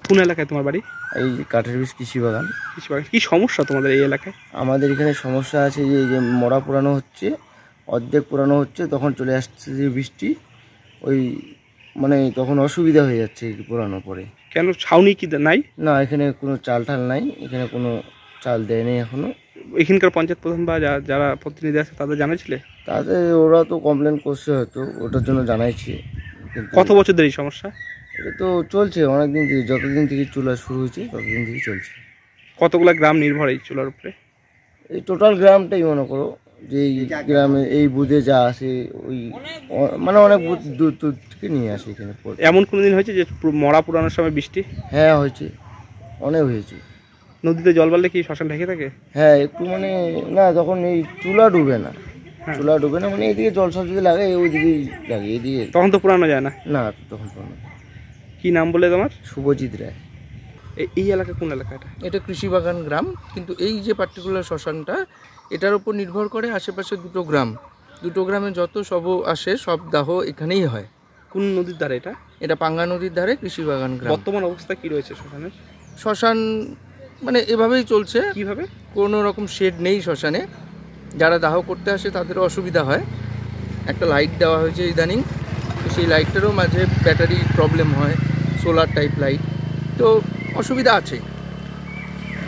কোন এলাকায় তোমার বাড়ি? এই কাঠের বীজ কৃষি বাগান। কি সমস্যা তোমাদের এই এলাকায়? আমাদের এখানে সমস্যা আছে যে মরা পুরানো হচ্ছে, অর্ধেক পুরানো হচ্ছে, তখন চলে আসছে যে বৃষ্টি, ওই মানে তখন অসুবিধা হয়ে যাচ্ছে পুরানো পরে। কেন ছাউনি কি নাই? না, এখানে কোনো চাল ঠাল নাই, এখানে কোনো চাল দেয়নি এখনো। এখানকার পঞ্চায়েত প্রধান বা যারা প্রতিনিধি আছে তাদের জানাইছিলে? তাদের ওরা তো কমপ্লেন করছে, হয়তো ওটার জন্য জানাইছি। কত বছর ধরে এই সমস্যা? এটা তো চলছে অনেকদিন থেকে, যতদিন থেকে চুলা শুরু হয়েছে ততদিন থেকে চলছে। কতগুলো গ্রাম নির্ভর এই চুলার উপরে? এই টোটাল গ্রামটাই মনে করো যে এই গ্রামে এই বুধে যা আসে ওই মানে অনেক বুধ দূর দূর থেকে নিয়ে আসে এখানে। এমন কোনো দিন হয়েছে যে মরা পুরানোর সময় বৃষ্টি? হ্যাঁ হয়েছে, অনেক হয়েছে। নদীতে জল বাড়লে কি শ্মশান ঢেকে থাকে? হ্যাঁ একটু মানে না, তখন এই চুলা ডুবে না, চুলা ডুবে না, মানে এইদিকে জল সব যদি লাগে ওইদিকেই লাগে, এইদিকে তখন তো পুরানো যায় না। না তখন পুরানো। কি নাম বলে তোমার? শুভজিৎ রায়। এই এলাকা কোন এলাকা এটা? এটা কৃষিবাগান গ্রাম, কিন্তু এই যে পার্টিকুলার শ্মশানটা এটার উপর নির্ভর করে আশেপাশে দুটো গ্রাম, দুটো গ্রামে যত সব আসে সব দাহ এখানেই হয়। কোন নদীর ধারে এটা? এটা পাঙ্গা নদীর ধারে কৃষিবাগান গ্রাম। বর্তমান অবস্থা কি রয়েছে শ্মশানের? শ্মশান মানে এভাবেই চলছে। কিভাবে? কোনো রকম শেড নেই শ্মশানে, যারা দাহ করতে আসে তাদেরও অসুবিধা হয়। একটা লাইট দেওয়া হয়েছে ইদানিং, তো সেই লাইটটারও মাঝে ব্যাটারি প্রবলেম হয়, সোলার টাইপ লাইট, তো অসুবিধা আছে।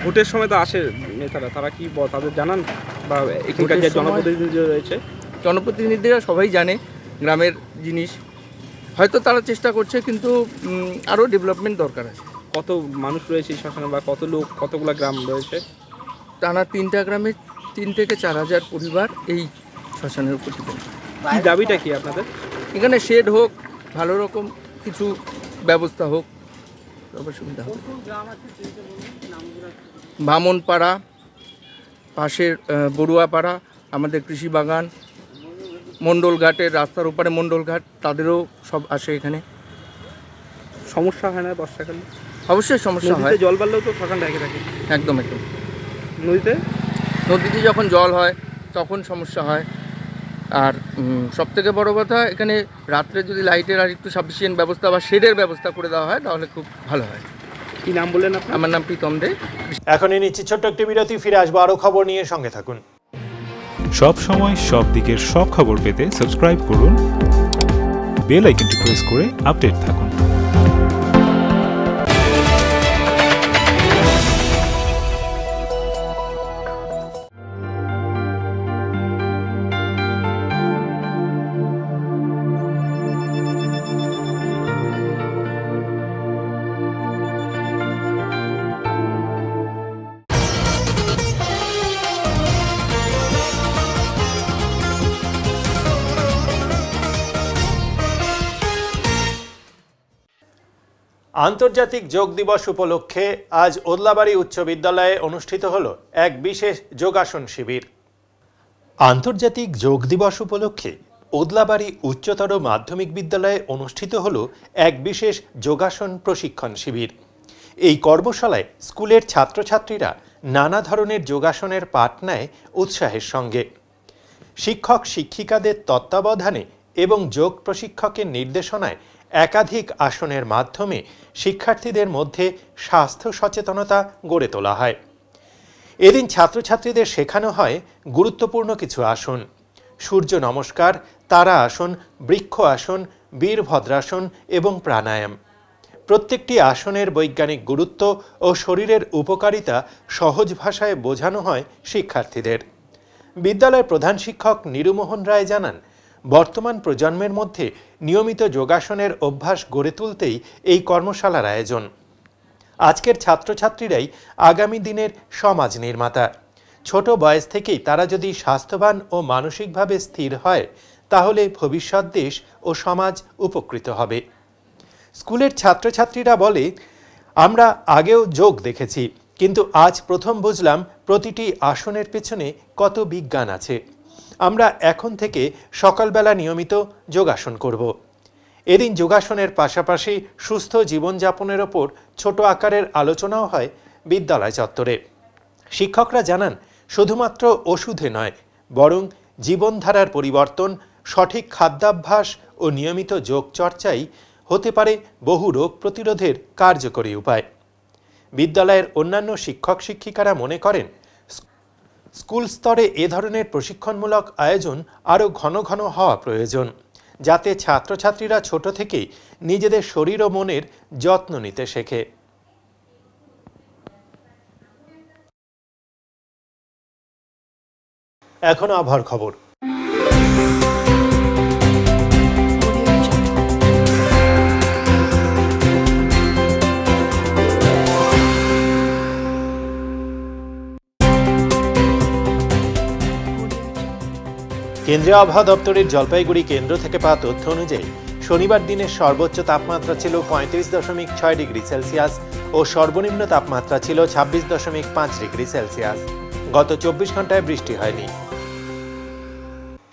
ভোটের সময় তো আসে নেতারা, তারা কি তাদের জানান বা এখানকার যে জনপ্রতিনিধি রয়েছে? জনপ্রতিনিধিরা সবাই জানে গ্রামের জিনিস, হয়তো তারা চেষ্টা করছে, কিন্তু আরও ডেভেলপমেন্ট দরকার আছে। কত মানুষ রয়েছে শ্মশানে বা কত লোক, কতগুলো গ্রাম রয়েছে? টানা 3টা গ্রামে 3 থেকে 4 হাজার পরিবার এই শ্মশানের উপর ডিপেন্ড। কি দাবিটা কি আপনাদের? এখানে শেড হোক, ভালো রকম কিছু ব্যবস্থা হোক, সবার সুবিধা হবে। বামনপাড়া, পাশের বড়ুয়াপাড়া, আমাদের কৃষি বাগান, মণ্ডলঘাটের রাস্তার উপরে মণ্ডলঘাট, তাদেরও সব আসে এখানে। সমস্যা হয় না বর্ষাকালে? অবশ্যই সমস্যা হয়। জল বাড়লেও তো শ্মশান ঢেকে থাকে। একদম একদম। নদীতে যখন জল হয় তখন সমস্যা হয়। আর সবথেকে বড় কথা, এখানে রাত্রে যদি লাইটের আর একটু সাফিসিয়েন্ট ব্যবস্থা বা শেডের ব্যবস্থা করে দেওয়া হয় তাহলে খুব ভালো হয়। কি নাম বললেন আপনি? আমার নাম প্রীতম দে। এখনই নিচ্ছি ছোট্ট একটি বিরতি, ফিরে আসবো আরও খবর নিয়ে, সঙ্গে থাকুন। সব সময় সব দিকের সব খবর পেতে সাবস্ক্রাইব করুন, বেল আইকনটি প্রেস করে আপডেট থাকুন। আন্তর্জাতিক যোগ দিবস উপলক্ষে আজ ওদলাবাড়ি উচ্চ বিদ্যালয়ে অনুষ্ঠিত হল এক বিশেষ যোগাসন শিবির। আন্তর্জাতিক যোগ দিবস উপলক্ষে ওদলাবাড়ি উচ্চতর মাধ্যমিক বিদ্যালয়ে অনুষ্ঠিত হল এক বিশেষ যোগাসন প্রশিক্ষণ শিবির। এই কর্মশালায় স্কুলের ছাত্রছাত্রীরা নানা ধরনের যোগাসনের পাঠ নেয় উৎসাহের সঙ্গে। শিক্ষক শিক্ষিকাদের তত্ত্বাবধানে এবং যোগ প্রশিক্ষকের নির্দেশনায় একাধিক আসনের মাধ্যমে শিক্ষার্থীদের মধ্যে স্বাস্থ্য সচেতনতা গড়ে তোলা হয়। এদিন ছাত্রছাত্রীদের শেখানো হয় গুরুত্বপূর্ণ কিছু আসন: সূর্য নমস্কার, তারা আসন, বৃক্ষ আসন, বীরভদ্রাসন এবং প্রাণায়াম। প্রত্যেকটি আসনের বৈজ্ঞানিক গুরুত্ব ও শরীরের উপকারিতা সহজ ভাষায় বোঝানো হয় শিক্ষার্থীদের। বিদ্যালয়ের প্রধান শিক্ষক নিরুমোহন রায় জানান, বর্তমান প্রজন্মের মধ্যে নিয়মিত যোগাসনের অভ্যাস গড়ে তুলতেই এই কর্মশালার আয়োজন। আজকের ছাত্রছাত্রীরাই আগামী দিনের সমাজ নির্মাতা। ছোট বয়স থেকেই তারা যদি স্বাস্থ্যবান ও মানসিকভাবে স্থির হয়, তাহলে ভবিষ্যৎ দেশ ও সমাজ উপকৃত হবে। স্কুলের ছাত্রছাত্রীরা বলে, আমরা আগেও যোগ দেখেছি, কিন্তু আজ প্রথম বুঝলাম প্রতিটি আসনের পেছনে কত বিজ্ঞান আছে। আমরা এখন থেকে সকালবেলা নিয়মিত যোগাসন করব। এদিন যোগাসনের পাশাপাশি সুস্থ জীবনযাপনের ওপর ছোট আকারের আলোচনাও হয় বিদ্যালয় চত্বরে। শিক্ষকরা জানান, শুধুমাত্র ওষুধে নয়, বরং জীবনধারার পরিবর্তন, সঠিক খাদ্যাভ্যাস ও নিয়মিত যোগ চর্চাই হতে পারে বহু রোগ প্রতিরোধের কার্যকরী উপায়। বিদ্যালয়ের অন্যান্য শিক্ষক শিক্ষিকারা মনে করেন, স্কুল স্তরে এ ধরনের প্রশিক্ষণমূলক আয়োজন আরও ঘন ঘন হওয়া প্রয়োজন, যাতে ছাত্রছাত্রীরা ছোট থেকেই নিজেদের শরীর ও মনের যত্ন নিতে শেখে। এখন আবহাওয়ার খবর। কেন্দ্রীয় আবহাওয়া দপ্তরের জলপাইগুড়ি কেন্দ্র থেকে পাওয়া তথ্য অনুযায়ী শনিবার দিনের সর্বোচ্চ তাপমাত্রা ছিল 35.6 ডিগ্রি সেলসিয়াস ও সর্বনিম্ন তাপমাত্রা ছিল 26.5 ডিগ্রি সেলসিয়াস। গত 24 ঘন্টায় বৃষ্টি হয়নি।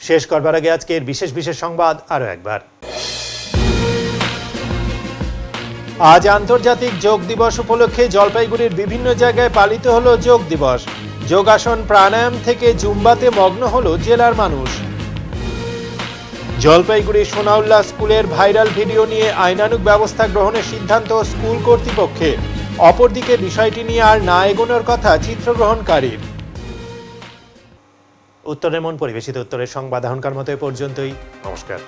শেষ করবার আগে আজকের বিশেষ বিশেষ সংবাদ আরো একবার। আজ আন্তর্জাতিক যোগ দিবস উপলক্ষে জলপাইগুড়ির বিভিন্ন জায়গায় পালিত হলো যোগ দিবস। যোগাসন, প্রাণায়াম থেকে জুম্বাতে মগ্ন হলো জেলার মানুষ। জলপাইগুড়ি সোনাউল্লাহ স্কুলের ভাইরাল ভিডিও নিয়ে আইনানুগ ব্যবস্থা গ্রহণের সিদ্ধান্ত স্কুল কর্তৃপক্ষের। অপরদিকে বিষয়টি নিয়ে আর না এগোনোর কথা চিত্রগ্রহণকারীর। উত্তরের মন পরিবেশিত উত্তরের সংবাদ এখনকার মতো এ পর্যন্তই। নমস্কার।